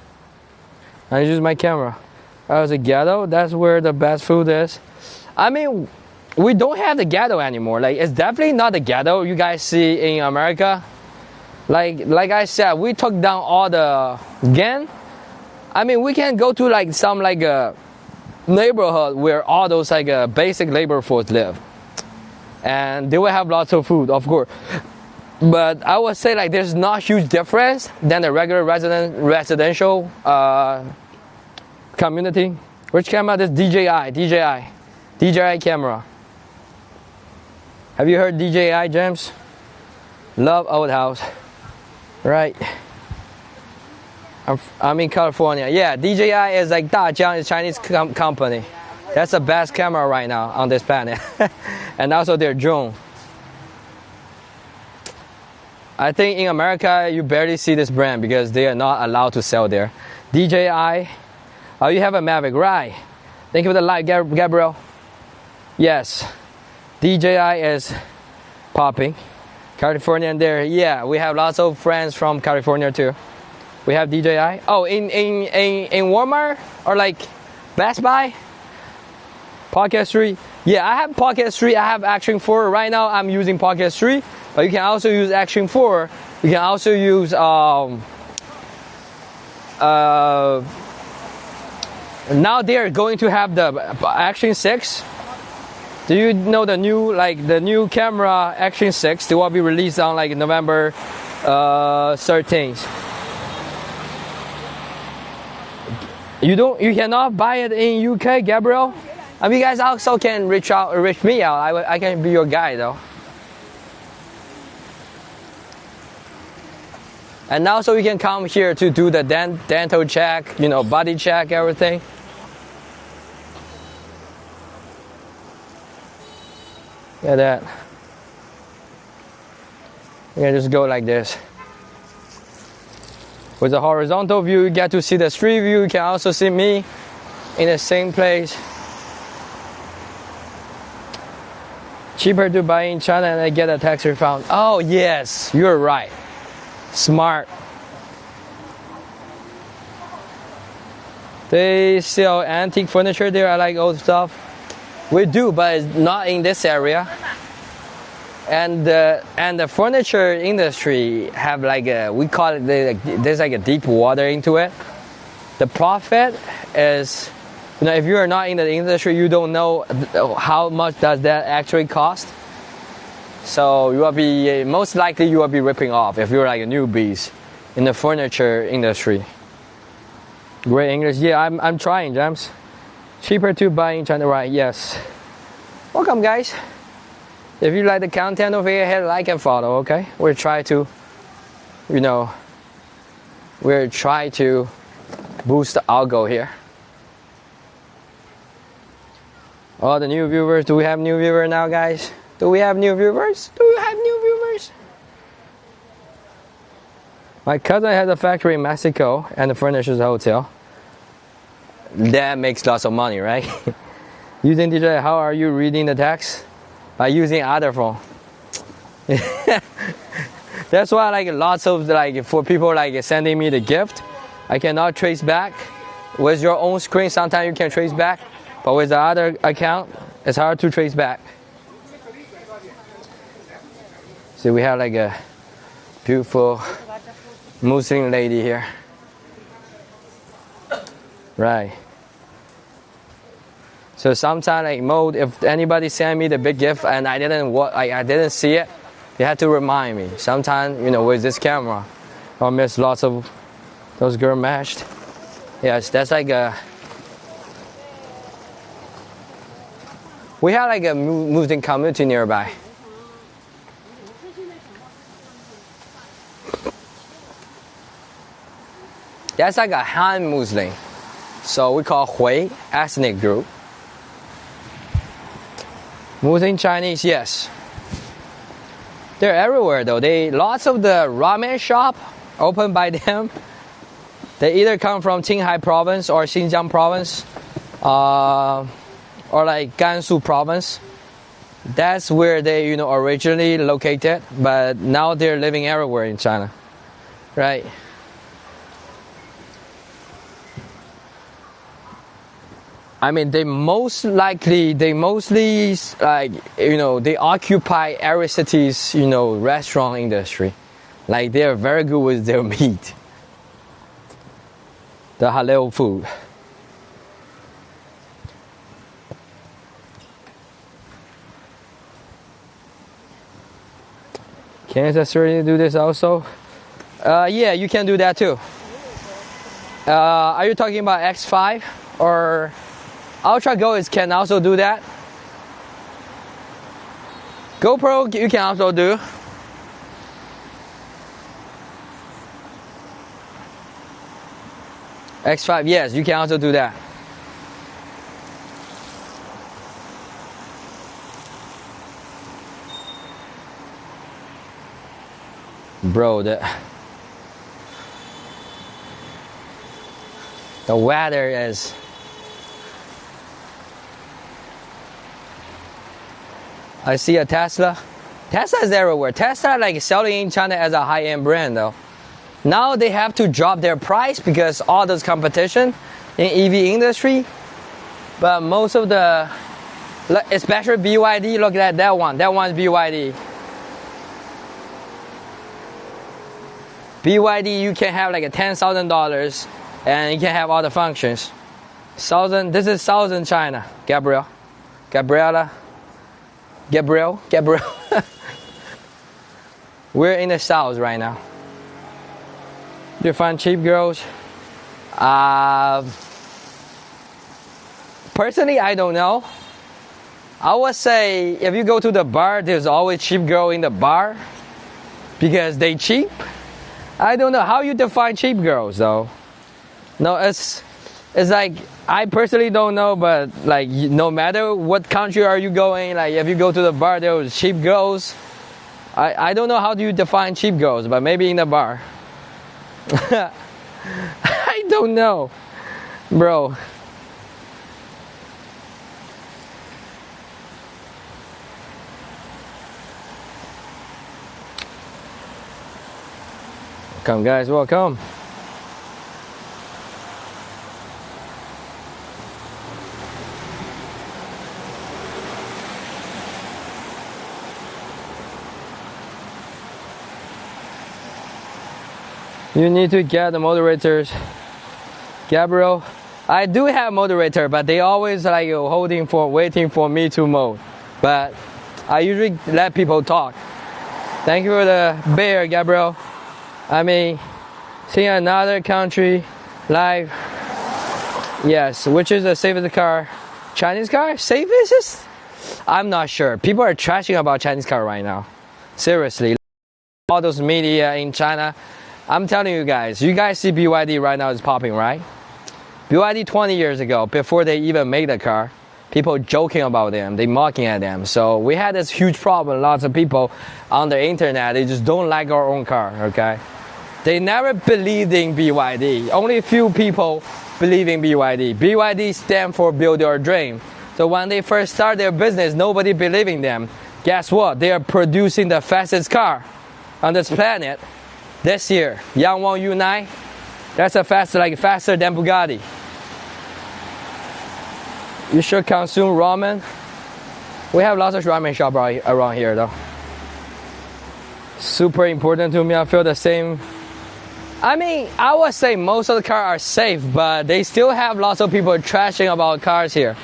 I use my camera. As a ghetto, that's where the best food is. I mean, we don't have the ghetto anymore. Like, it's definitely not the ghetto you guys see in America. Like I said, we took down all the gang. I mean, we can go to like some like a neighborhood where all those like basic labor force live. And they will have lots of food, of course. But I would say like there's not huge difference than the regular residential community. Which camera? This DJI camera. Have you heard DJI, James? Love old house. Right. I'm in California. Yeah, DJI is like Dajiang, is a Chinese company. That's the best camera right now on this planet. And also their drone. I think in America you barely see this brand because they are not allowed to sell there. DJI. Oh, you have a Mavic, right? Thank you for the like, Gabriel. Yes, DJI is popping. California and there. Yeah, we have lots of friends from California too. We have DJI. Oh, in Walmart or like Best Buy. Pocket 3. Yeah, I have Pocket 3. I have Action 4. Right now I'm using Pocket 3, but you can also use Action 4. You can also use now they're going to have the Action 6. Do you know the new camera Action 6? They will be released on like November 13th. You cannot buy it in UK, Gabriel. I mean, you guys also can reach me out. I can be your guy though. And also you can come here to do the dental check, body check, everything. Look at that. You can just go like this. With the horizontal view, you get to see the street view. You can also see me in the same place. Cheaper to buy in China and I get a tax refund. Oh yes, you're right. Smart. They sell antique furniture there. I like old stuff. We do, but it's not in this area. And the furniture industry have like we call it there's like a deep water into it. The profit is, if you are not in the industry, you don't know how much does that actually cost. So you will be most likely you will be ripping off if you're like a newbies in the furniture industry. Great English. Yeah, I'm trying, James. Cheaper to buy in China, right? Yes. Welcome, guys. If you like the content over here, hit like and follow, okay? We'll try to, boost the algo here. Oh, the new viewers. Do we have new viewers now, guys? Do we have new viewers? Do we have new viewers? My cousin has a factory in Mexico and furnishes a hotel. That makes lots of money, right? Using DJI, how are you reading the text? By using other phone. That's why like lots of for people sending me the gift, I cannot trace back. With your own screen, sometimes you can trace back, but with the other account, it's hard to trace back. See, we have like a beautiful Muslim lady here. Right. So sometimes mode, if anybody send me the big gift and I didn't see it, they had to remind me. Sometimes, with this camera, I'll miss lots of those girl matched. Yes, that's like a. We have like a Muslim community nearby. That's like a Han Muslim. So we call Hui ethnic group. Muslim Chinese, yes. They're everywhere though. Lots of the ramen shop opened by them. They either come from Qinghai province or Xinjiang province, or like Gansu province. That's where they originally located, but now they're living everywhere in China, right? I mean, they mostly they occupy every city's, restaurant industry. Like, they are very good with their meat. The halal food. Can accessory do this also? Yeah, you can do that too. Are you talking about X5 or... Ultra Go can also do that. GoPro you can also do. X5, yes, you can also do that. Bro, the weather is... I see a Tesla. Tesla's everywhere. Tesla like selling in China as a high-end brand though. Now they have to drop their price because all this competition in EV industry. But most of the, especially BYD, look at that one. That one's BYD. BYD, you can have like a $10,000 and you can have all the functions. This is Southern China. Gabriel. We're in the south right now. Do you find cheap girls? Personally, I don't know. I would say if you go to the bar, there's always cheap girl in the bar because they cheap. I don't know how you define cheap girls though. No, it's like I personally don't know, but like no matter what country are you going, like if you go to the bar, there's cheap girls. I don't know how do you define cheap girls, but maybe in the bar. I don't know, bro. Welcome guys, welcome. You need to get the moderators. Gabriel, I do have moderator, but they always like waiting for me to mode. But I usually let people talk. Thank you for the bear, Gabriel. I mean, seeing another country live. Yes, which is the safest car? Chinese car? Safest? I'm not sure. People are trashing about Chinese car right now. Seriously. All those media in China. I'm telling you guys see BYD right now is popping, right? BYD 20 years ago, before they even made the car, people joking about them, they mocking at them. So we had this huge problem. Lots of people on the internet, they just don't like our own car, okay? They never believed in BYD. Only a few people believe in BYD. BYD stands for Build Your Dream. So when they first start their business, nobody believed in them. Guess what? They are producing the fastest car on this planet. This year, JhnenVEE U9, that's faster than Bugatti. You should consume ramen. We have lots of ramen shops around here though. Super important to me, I feel the same. I mean, I would say most of the cars are safe, but they still have lots of people trashing about cars here.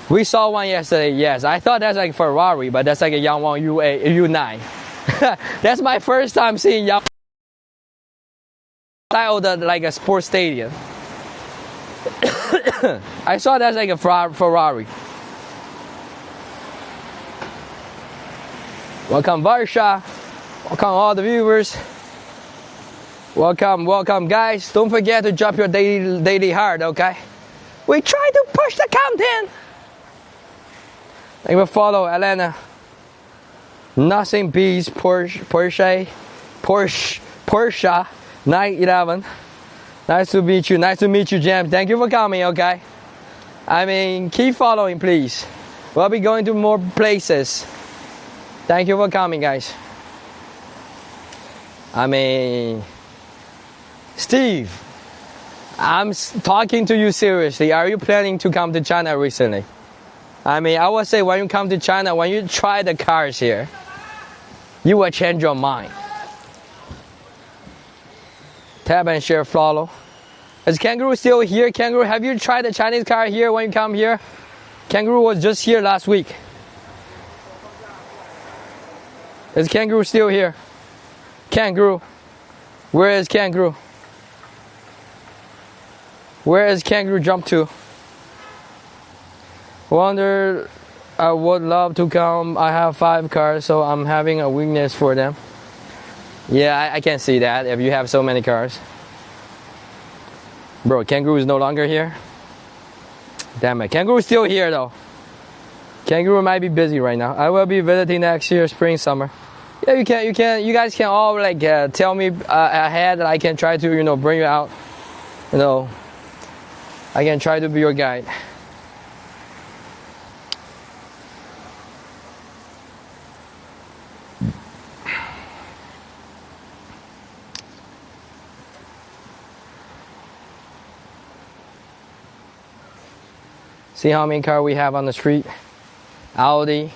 We saw one yesterday, yes. I thought that's like Ferrari, but that's like a JhnenVEE U9. That's my first time seeing JhnenVEE style like a sports stadium. I saw that's like a Ferrari. Welcome Varsha. Welcome all the viewers. Welcome guys. Don't forget to drop your daily heart, okay? We try to push the content. Thank you for follow, Elena. Nothing beats Porsche 911. Nice to meet you, Jam. Thank you for coming, okay? I mean, keep following, please. We'll be going to more places. Thank you for coming, guys. I mean, Steve, I'm talking to you seriously. Are you planning to come to China recently? I mean, I would say when you come to China, when you try the cars here, you will change your mind. Tap and share, follow. Is Kangaroo still here? Kangaroo, have you tried the Chinese car here when you come here? Kangaroo was just here last week. Is Kangaroo still here? Kangaroo. Where is Kangaroo? Where is Kangaroo jump to? Wonder, I would love to come. I have 5 cars, so I'm having a weakness for them. Yeah, I can see that if you have so many cars. Bro, Kangaroo is no longer here. Damn it, Kangaroo is still here though. Kangaroo might be busy right now. I will be visiting next year, spring, summer. Yeah, you guys can all like tell me ahead that I can try to, bring you out. I can try to be your guide. See how many cars we have on the street? Audi.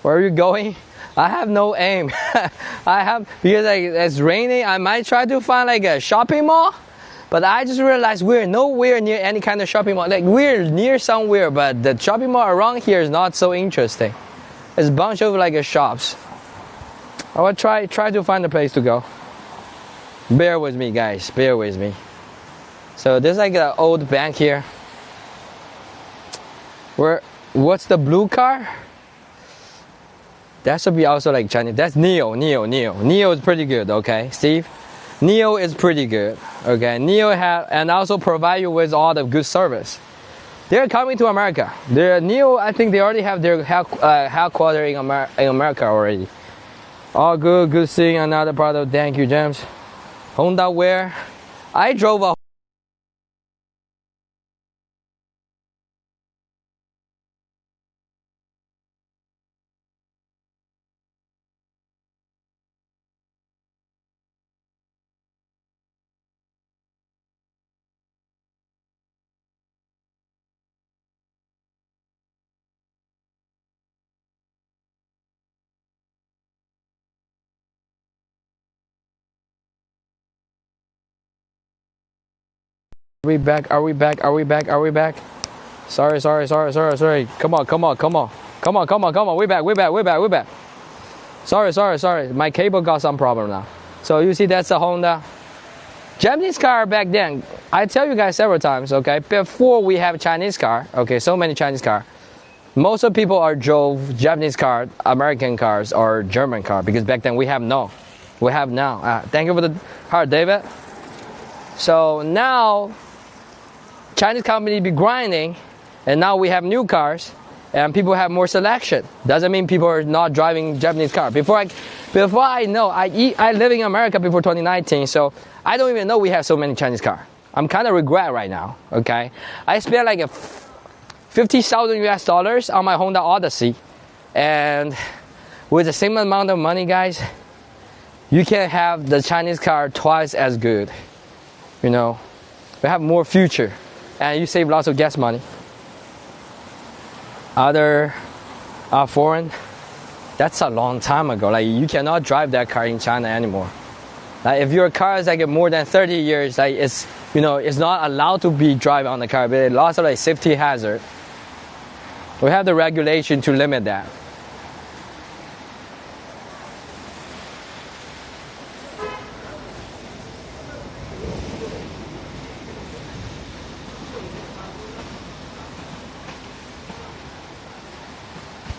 Where are you going? I have no aim. Because like, it's raining, I might try to find like a shopping mall. But I just realized we're nowhere near any kind of shopping mall. Like we're near somewhere, but the shopping mall around here is not so interesting. It's a bunch of like shops. I will try to find a place to go. Bear with me, guys. Bear with me. So there's like an old bank here. What's the blue car? That should be also like Chinese. That's Neo. Neo is pretty good, okay, Steve? Neo is pretty good, okay? Neo and also provide you with all the good service. They're coming to America. Neo, I think they already have their headquarters in America already. All good seeing another product. Thank you, James. Honda where? I drove a Are we back? Sorry. Come on. We back. Sorry. My cable got some problem now. So you see that's a Honda. Japanese car back then, I tell you guys several times, okay, before we have Chinese car, okay, so many Chinese car, most of people drove Japanese car, American cars, or German car, because back then we have now. Thank you for the heart, David. So now, Chinese company be grinding, and now we have new cars, and people have more selection. Doesn't mean people are not driving Japanese car. Before I know, I live in America before 2019, so I don't even know we have so many Chinese cars. I'm kind of regret right now. Okay, I spent like $50,000 on my Honda Odyssey, and with the same amount of money, guys, you can have the Chinese car twice as good. You know, we have more future, and you save lots of gas money. Other foreign, that's a long time ago. Like you cannot drive that car in China anymore. Like if your car is like more than 30 years, like it's not allowed to be drive on the car, but it lots of like safety hazard. We have the regulation to limit that.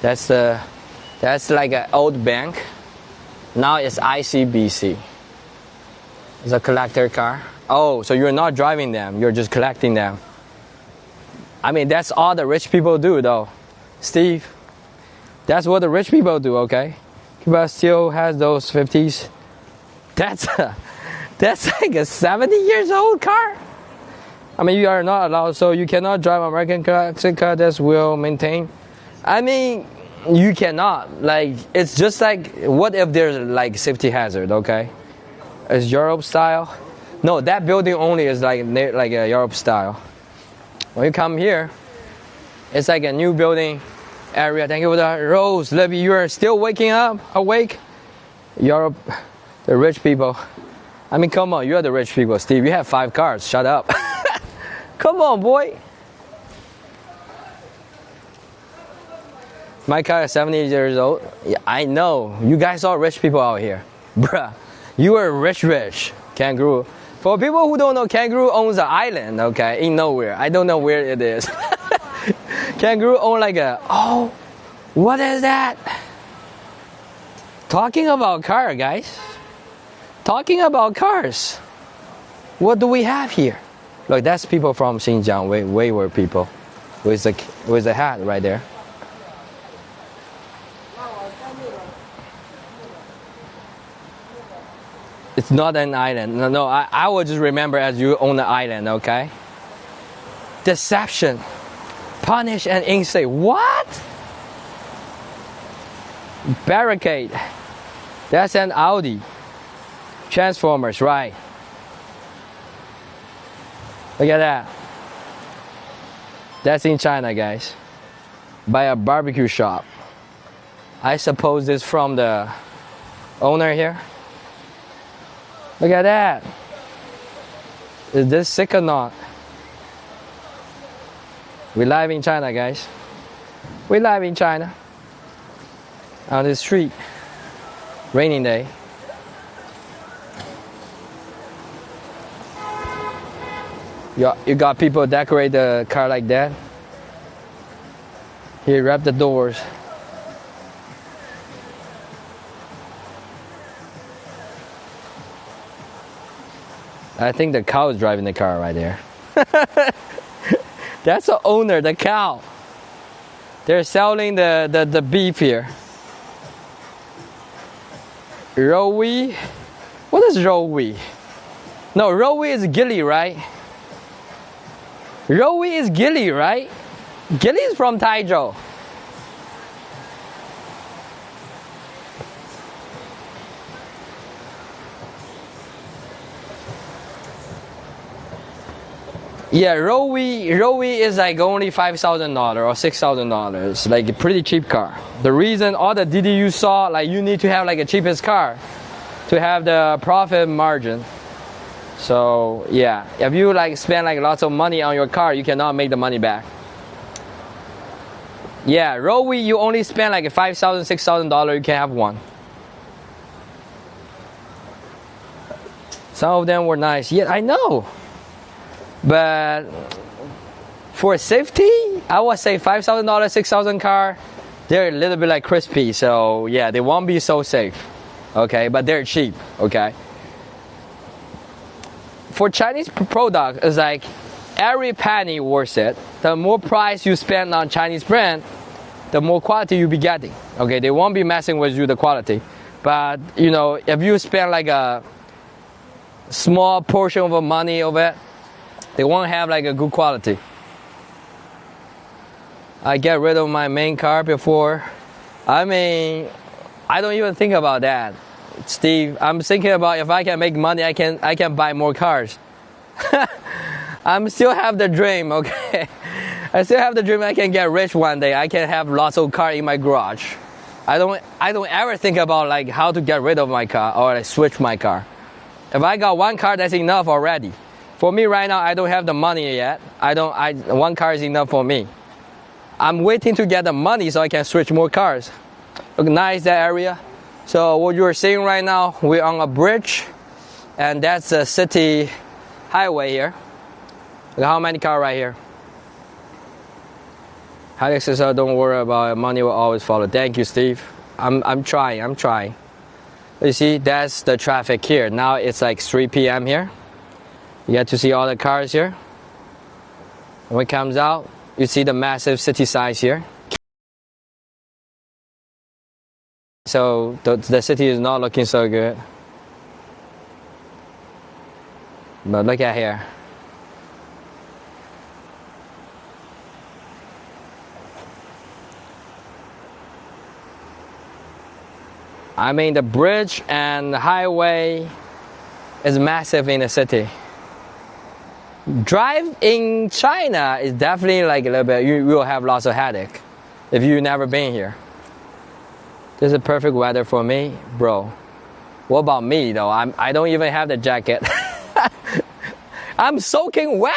That's like an old bank. Now it's ICBC. It's a collector car. Oh, so you're not driving them, you're just collecting them. I mean, that's all the rich people do though. Steve, that's what the rich people do, okay? Cuba still has those 50s. That's like a 70 years old car. I mean, you are not allowed, so you cannot drive American car that's well maintained. I mean, you cannot. Like, it's just like, what if there's like safety hazard, okay? It's Europe style. No, that building only is like a Europe style. When you come here, it's like a new building area. Thank you for that. Rose, Libby, you are still awake? Europe, the rich people. I mean, come on, you are the rich people. Steve, you have 5 cars. Shut up. Come on, boy. My car is 70 years old. Yeah, I know. You guys are rich people out here. Bruh, you are rich. Kangaroo. For people who don't know, Kangaroo owns an island, okay, in nowhere. I don't know where it is. Kangaroo owns like what is that? Talking about car, guys. Talking about cars. What do we have here? Look, that's people from Xinjiang, wayward people, with the hat right there. It's not an island. No, I will just remember as you own the island, okay? Deception. Punish and insane. What? Barricade. That's an Audi. Transformers, right? Look at that. That's in China, guys. By a barbecue shop. I suppose it's from the owner here. Look at that. Is this sick or not? We live in China, guys. We live in China. On the street. Raining day. You got people decorate the car like that. Here, wrap the doors. I think the cow is driving the car right there. That's the owner, the cow. They're selling the beef here. JhnenVEE? What is JhnenVEE? No, JhnenVEE is ghillie, right? JhnenVEE is ghillie, right? Ghillie is from Taizhou. Yeah, JhnenVEE is like only $5,000 or $6,000, like a pretty cheap car. The reason all the DD you saw, like you need to have like a cheapest car to have the profit margin. So yeah, if you like spend like lots of money on your car, you cannot make the money back. Yeah, JhnenVEE you only spend like $5,000, $6,000, you can have one. Some of them were nice. Yeah, I know. But for safety, I would say $5,000, $6,000 car, they're a little bit like crispy. So yeah, they won't be so safe. Okay, but they're cheap. Okay. For Chinese product, it's like every penny worth it. The more price you spend on Chinese brand, the more quality you'll be getting. Okay, they won't be messing with you the quality. But you know, if you spend like a small portion of money of it, they won't have like a good quality. I get rid of my main car before. I mean, I don't even think about that, Steve. I'm thinking about if I can make money, I can buy more cars. I still have the dream, okay? I still have the dream I can get rich one day. I can have lots of cars in my garage. I don't ever think about like how to get rid of my car or like switch my car. If I got one car, that's enough already. For me right now, I don't have the money yet. One car is enough for me. I'm waiting to get the money so I can switch more cars. Look nice, that area. So what you're seeing right now, we're on a bridge, and that's a city highway here. Look how many cars right here. Alex says, oh, don't worry about it. Money will always follow. Thank you, Steve. I'm trying. You see, that's the traffic here. Now it's like 3 p.m. here. You get to see all the cars here. When it comes out, you see the massive city size here. So the city is not looking so good. But look at here. I mean, the bridge and the highway is massive in the city. Drive in China is definitely like a little bit, you will have lots of headache if you've never been here. This is perfect weather for me, bro. What about me though? I don't even have the jacket. I'm soaking wet.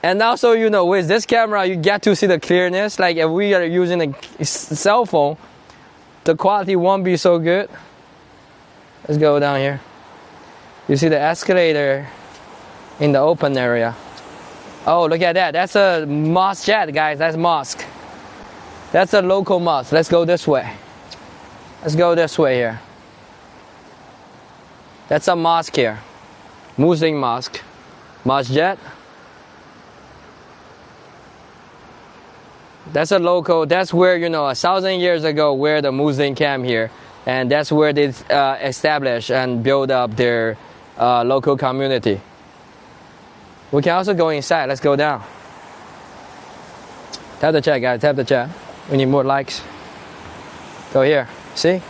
And also, you know, with this camera, you get to see the clearness. Like if we are using a cell phone, the quality won't be so good. Let's go down here. You see the escalator in the open area. Oh, look at that. That's a mosque jet, guys. That's mosque. That's a local mosque. Let's go this way. Let's go this way here. That's a mosque here. Muslim mosque. Mosque jet. That's a local, that's where, you know, 1,000 years ago where the Muslim came here. And that's where they establish and build up their local community. We can also go inside. Let's go down. Tap the chat, guys. Tap the chat. We need more likes. Go here. See?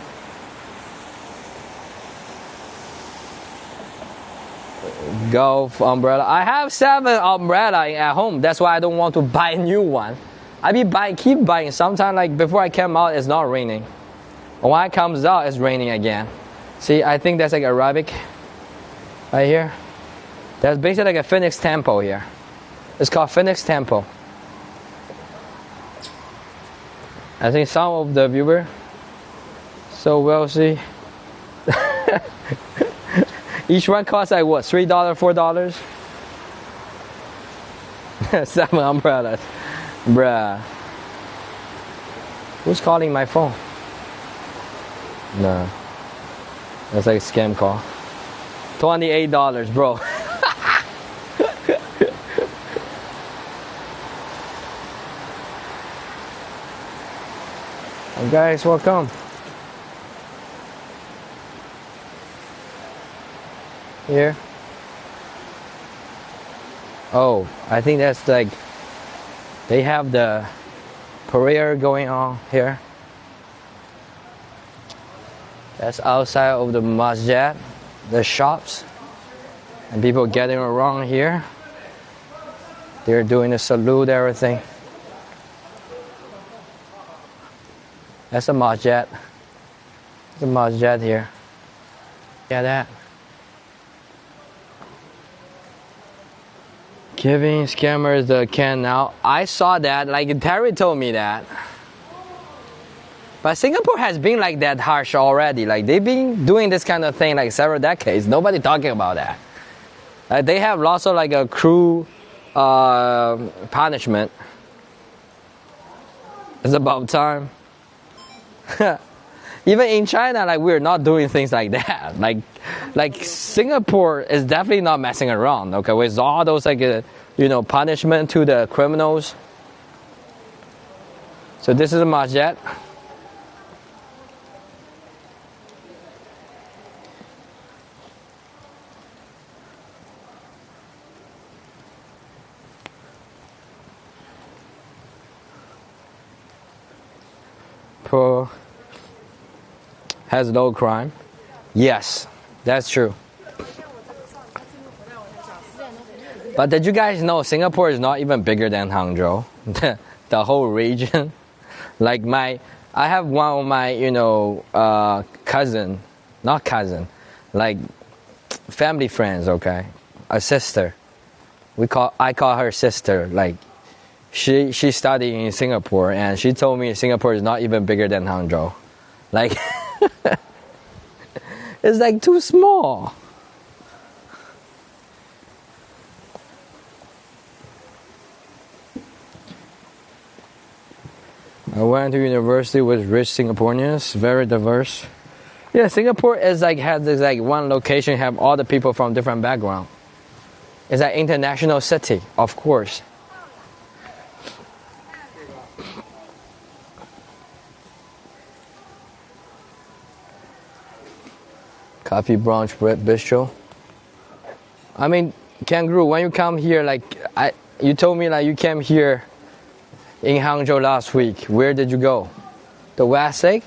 Golf umbrella. I have 7 umbrella at home. That's why I don't want to buy a new one. Keep buying. Sometimes like before I come out, it's not raining. When I comes out, it's raining again. See, I think that's like Arabic right here. That's basically like a Phoenix Temple here. It's called Phoenix Temple. I think some of the viewers so wealthy. Each one costs like what, $3, $4? 7 umbrellas. Bruh. Who's calling my phone? No. That's like a scam call. $28, bro. Hey guys, welcome. Here. Oh, I think that's like they have the prayer going on here. That's outside of the masjid, the shops, and people getting around here. They're doing the salute, everything. That's a masjid. There's a masjid here. Yeah, that. Giving scammers the can now. I saw that, like Terry told me that. But Singapore has been like that harsh already. Like they've been doing this kind of thing like several decades. Nobody talking about that. They have lots of like a cruel punishment. It's about time. Even in China, like we're not doing things like that. Like Singapore is definitely not messing around. Okay, with all those like punishment to the criminals. So this is a masjid. Poor has no crime. Yes, that's true. But did you guys know Singapore is not even bigger than Hangzhou? The whole region. Like I have one of my cousin, not cousin, like family friends. Okay, a sister. I call her sister. Like she studied in Singapore, and she told me Singapore is not even bigger than Hangzhou. Like it's like too small. I went to university with rich Singaporeans, very diverse. Yeah, Singapore is like has this like one location have all the people from different background. It's an international city, of course. Coffee brunch bistro. I mean, Kangaroo, when you come here, like you told me like you came here in Hangzhou last week. Where did you go? The West Lake?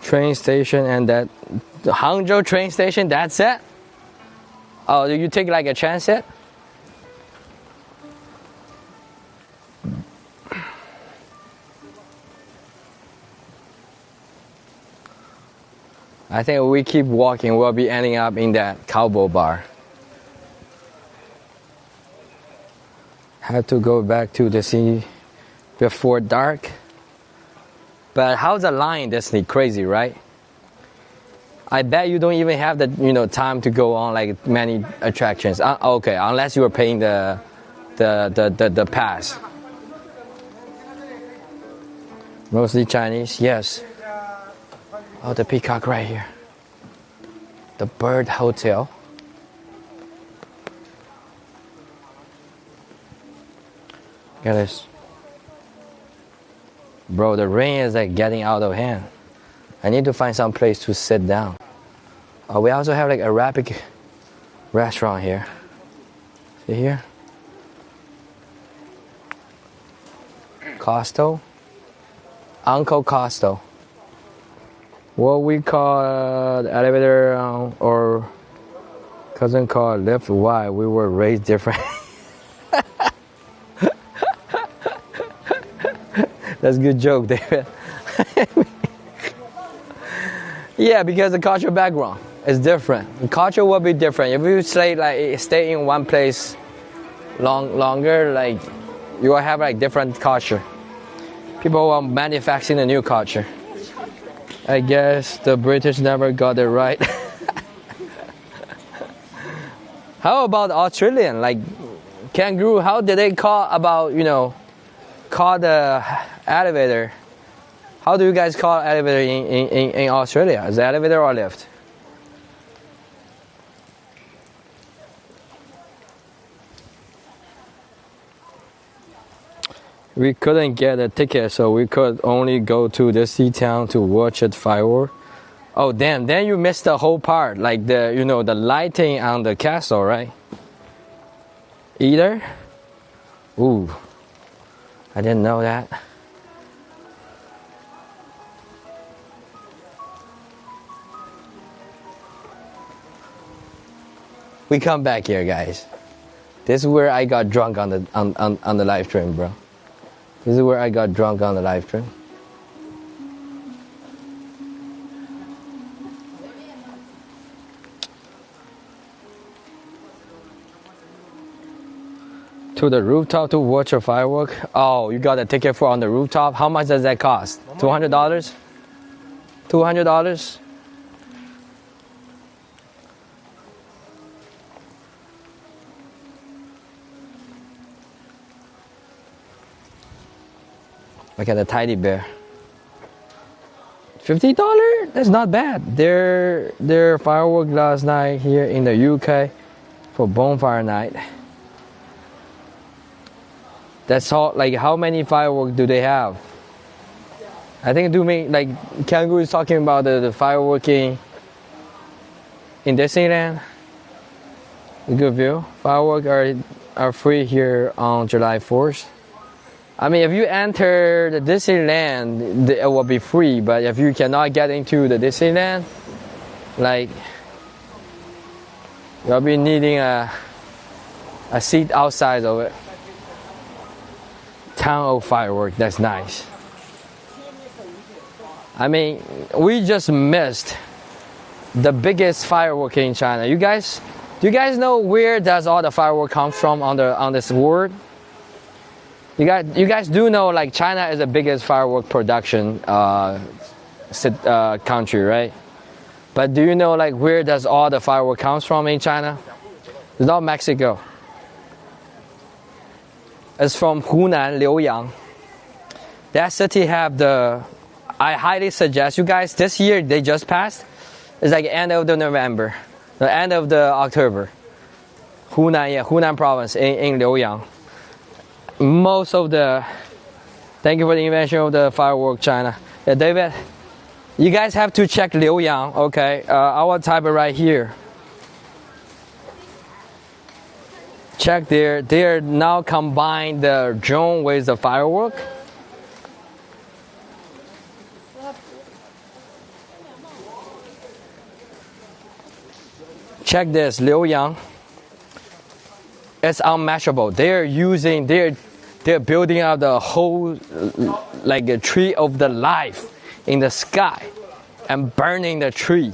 Train station and that the Hangzhou train station, that's it? Oh, do you take like a transit? I think if we keep walking, we'll be ending up in that cowboy bar. Have to go back to the sea before dark. But how's the line, Disney? Crazy, right? I bet you don't even have the time to go on like many attractions. Okay, unless you are paying the pass. Mostly Chinese, yes. Oh, the peacock right here. The bird hotel. Look at this. Bro, the rain is like getting out of hand. I need to find some place to sit down. We also have like Arabic restaurant here. See here? Costo. Uncle Costo. What we call the elevator or cousin called lift. Why? We were raised different. That's a good joke, David. Yeah, because the cultural background is different. The culture will be different. If you stay in one place longer, like you will have like different culture. People are manufacturing a new culture. I guess the British never got it right. How about Australian? Like kangaroo, how did they call the elevator? How do you guys call elevator in Australia? Is it elevator or lift? We couldn't get a ticket, so we could only go to the sea town to watch it firework. Oh damn! Then you missed the whole part, like the lighting on the castle, right? Either? Ooh, I didn't know that. We come back here, guys. This is where I got drunk on the live stream, bro. This is where I got drunk on the live stream. To the rooftop to watch a firework. Oh, you got a ticket for on the rooftop. How much does that cost? $200? $200? Look at the teddy bear. $50? That's not bad. Their firework last night here in the UK for bonfire night. That's all. Like, how many fireworks do they have? I think Kangaroo is talking about the fireworking in Disneyland. A good view. Fireworks are free here on July 4th. I mean, if you enter the Disneyland, it will be free. But if you cannot get into the Disneyland, like, you'll be needing a seat outside of it. Town of fireworks, that's nice. I mean, we just missed the biggest firework in China. Do you guys know where does all the firework come from on this world? You guys do know, like, China is the biggest firework production country, right? But do you know, like, where does all the firework comes from in China? It's not Mexico. It's from Hunan, Liuyang. That city have I highly suggest you guys, this year they just passed. It's like end of the November, the end of the October. Hunan province in Liuyang. Thank you for the invention of the firework, China. Yeah, David, you guys have to check Liuyang, okay? I will type it right here. Check there. They are now combine the drone with the firework. Check this, Liuyang. It's unmatchable. They're building out the whole, like a tree of the life in the sky and burning the tree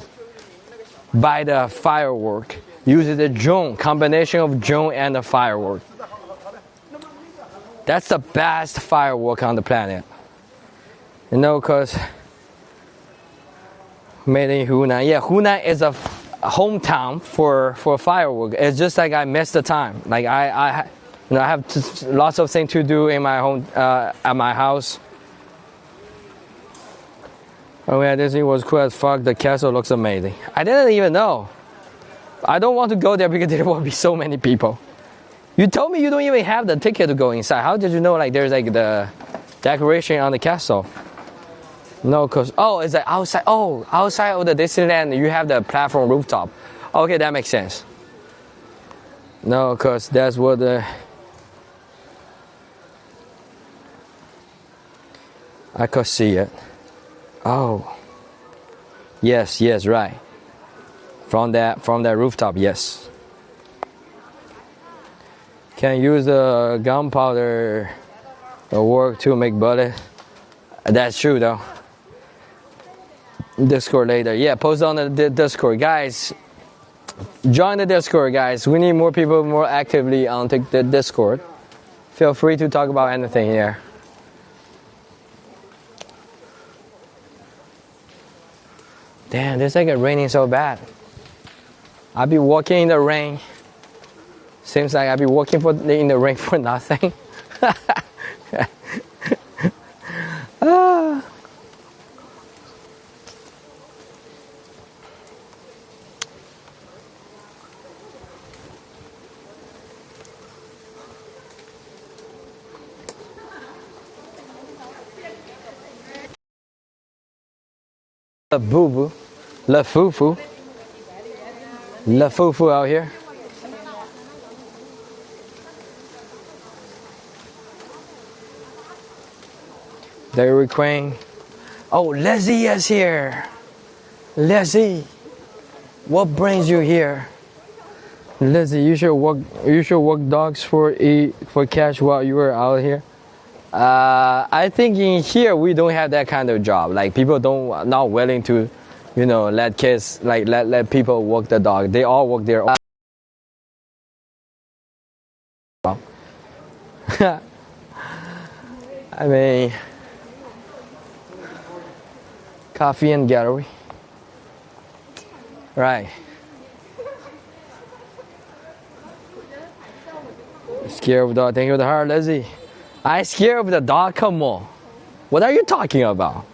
by the firework. Using the drone, combination of drone and the firework. That's the best firework on the planet. You know, because made in Hunan. Yeah, Hunan is a hometown for firework. It's just like I missed the time. Like I have lots of things to do in my home at my house. Oh yeah, this thing was cool as fuck. The castle looks amazing. I didn't even know. I don't want to go there because there will be so many people. You told me you don't even have the ticket to go inside. How did you know, like, there's like the decoration on the castle? No, cause it's like outside. Oh, outside of the Disneyland, you have the platform rooftop. Okay, that makes sense. No, cause that's what the. I could see it. Oh. Yes, right. From that rooftop, yes. Can use the gunpowder work to make bullet. That's true though. Discord later. Yeah, post on the Discord, guys. Join the Discord, guys. We need more people more actively on the Discord. Feel free to talk about anything here. Damn, it's like it's raining so bad. I'll be walking in the rain. Seems like I'll be walking in the rain for nothing. La boo boo, la foo foo out here. Dairy Queen. Oh, Leslie is here. Leslie, what brings you here? Leslie, you should walk dogs for cash while you were out here. I think in here we don't have that kind of job. Like people not willing to, let kids let people walk the dog. They all walk their own. I mean, coffee and gallery. Right. Scared of the dog. Thank you for the heart, Leslie. I scared of the dog? Come on. What are you talking about?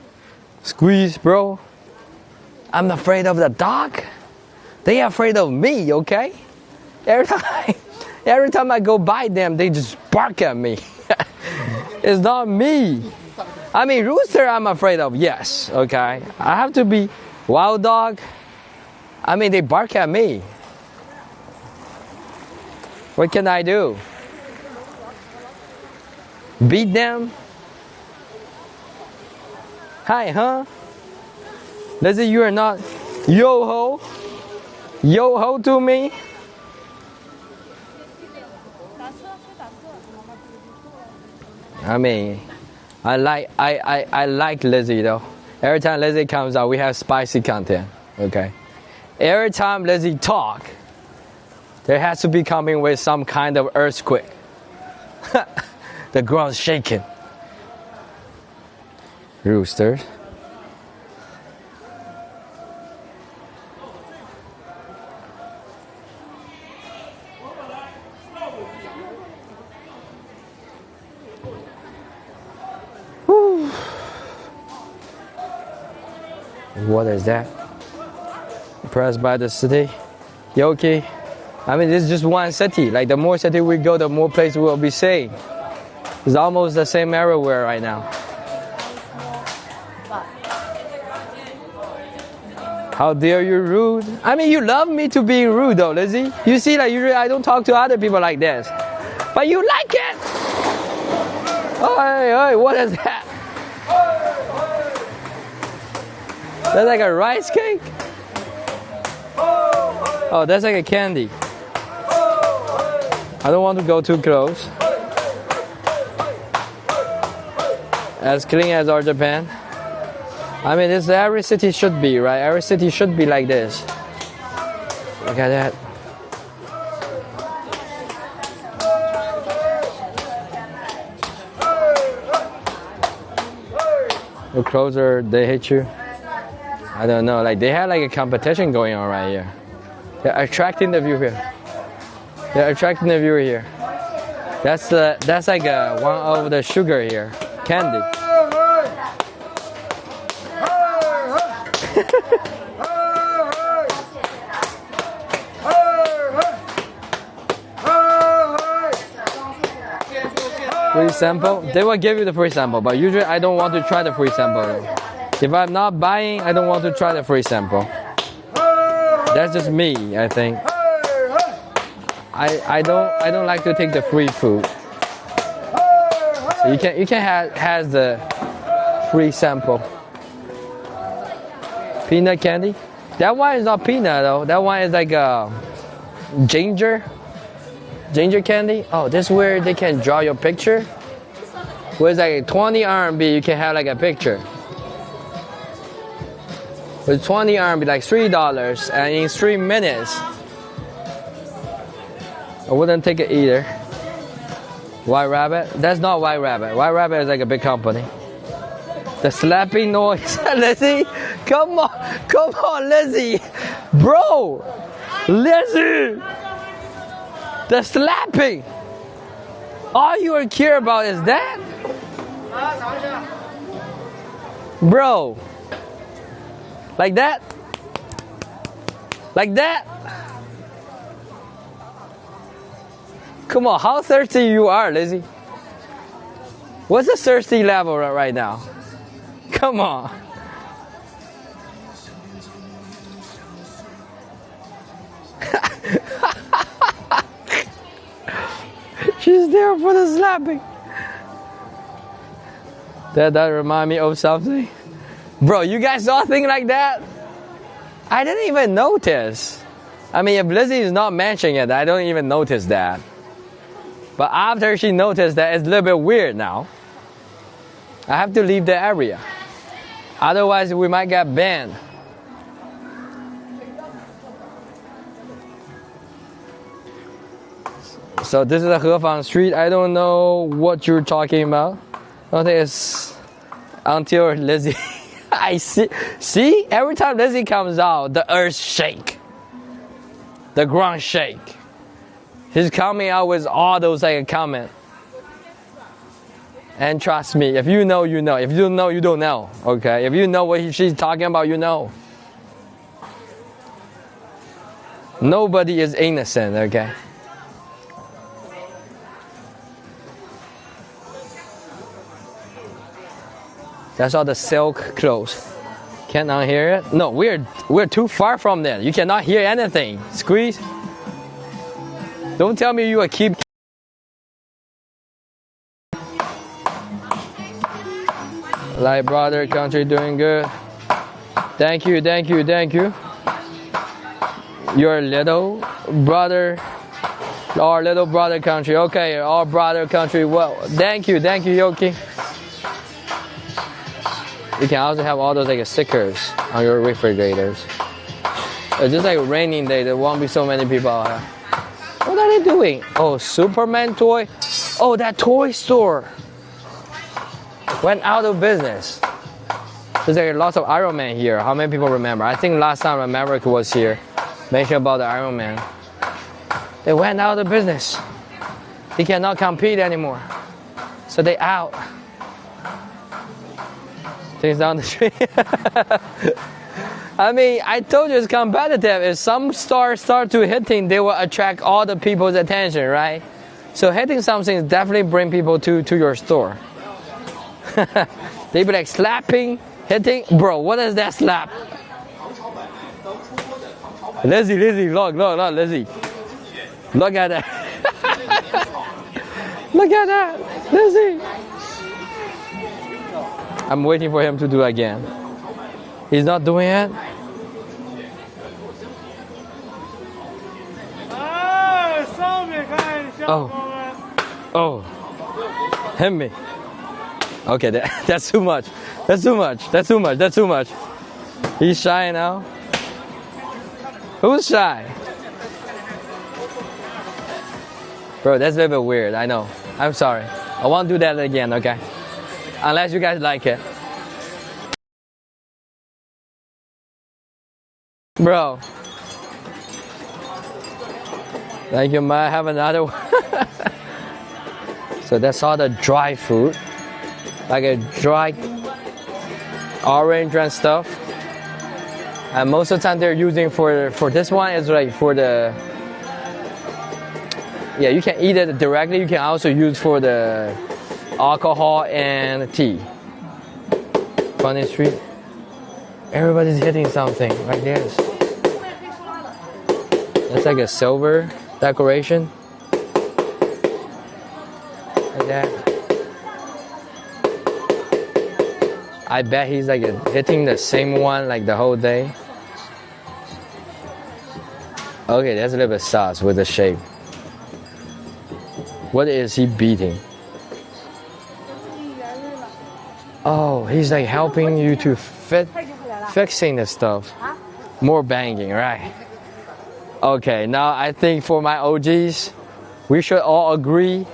Squeeze, bro. I'm afraid of the dog. They are afraid of me, okay? Every time I go by them, they just bark at me. It's not me. I mean, rooster I'm afraid of, yes, okay? I have to be wild dog. I mean, they bark at me. What can I do? Beat them? Hi, huh? Let's say you are not yo-ho to me. I mean, I like Lizzie though. Every time Lizzie comes out, we have spicy content. Okay. Every time Lizzie talk, there has to be coming with some kind of earthquake. The ground's shaking. Roosters. Whew. What is that? Pressed by the city. Yoki. I mean, this is just one city. Like the more city we go, the more place we will be saved. It's almost the same everywhere right now. How dare you rude? I mean, you love me to be rude though, Lizzie. You see, like usually I don't talk to other people like this. But you like it! Oi, what is that? That's like a rice cake? Oh, that's like a candy. I don't want to go too close. As clean as our Japan. I mean, this every city should be, right? Every city should be like this. Look at that. The closer they hit you. I don't know. Like they have like a competition going on right here. They're attracting the viewer here. They're attracting the viewer here. That's like one of the sugar here. Candy. Free sample? They will give you the free sample, but usually I don't want to try the free sample. If I'm not buying, I don't want to try the free sample. That's just me, I think. I don't like to take the free food. So you can have the free sample. Peanut candy. That one is not peanut though. That one is like ginger candy. Oh, this is where they can draw your picture. With like 20 RMB, you can have like a picture. With 20 RMB, like $3, and in 3 minutes. I wouldn't take it either. White Rabbit? That's not White Rabbit. White Rabbit is like a big company. The slapping noise. Lizzie, come on, Lizzie. Bro, Lizzie. The slapping. All you care about is that? Bro. Like that? Like that? Come on, how thirsty you are, Lizzie? What's the thirsty level right now? Come on. She's there for the slapping. That remind me of something. Bro, you guys all think like that? I didn't even notice. I mean, if Lizzie is not mentioning it, I don't even notice that. But after she noticed that, it's a little bit weird now. I have to leave the area. Otherwise, we might get banned. So this is a Hefang Street. I don't know what you're talking about. I think it's until Lizzie. I see, every time Lizzie comes out, the earth shake. The ground shake. He's coming out with all those like comments. And trust me, if you know, you know. If you don't know, you don't know. Okay? If you know what she's talking about, you know. Nobody is innocent, okay? That's all the silk clothes. Cannot hear it? No, we're too far from there. You cannot hear anything. Squeeze. Don't tell me you will keep. Like brother country doing good. Thank you, thank you, thank you. Your little brother, our little brother country. Okay, our brother country. Well, thank you, Yoki. You can also have all those like stickers on your refrigerators. It's just like a raining day. There won't be so many people out here. What are they doing? Oh, Superman toy. Oh, that toy store went out of business. There's like lots of Iron Man here. How many people remember? I think last time America was here, mentioned about the Iron Man. They went out of business. They cannot compete anymore. So they out. Things down the street. I mean, I told you it's competitive. If some stars start to hitting, they will attract all the people's attention, right? So hitting something definitely bring people to your store. They be like slapping, hitting. Bro, what is that slap? Lizzie, look, Lizzie. Look at that. Look at that, Lizzie. I'm waiting for him to do it again. He's not doing it? Oh. Hit me. Okay, that's too much. That's too much. He's shy now. Who's shy? Bro, that's a little bit weird, I know. I'm sorry. I won't do that again, okay? Unless you guys like it. Bro. Like you might have another one. So that's all the dry fruit. Like a dry orange and stuff. And most of the time they're using for this one is like for the, yeah, you can eat it directly. You can also use for the alcohol and tea. Funny Street. Everybody's hitting something like this. It's like a silver decoration. Like that. I bet he's like hitting the same one like the whole day. Okay, that's a little bit sus with the shape. What is he beating? Oh, he's like helping you to fixing the stuff. More banging, right? Okay, now I think for my OGs, we should all agree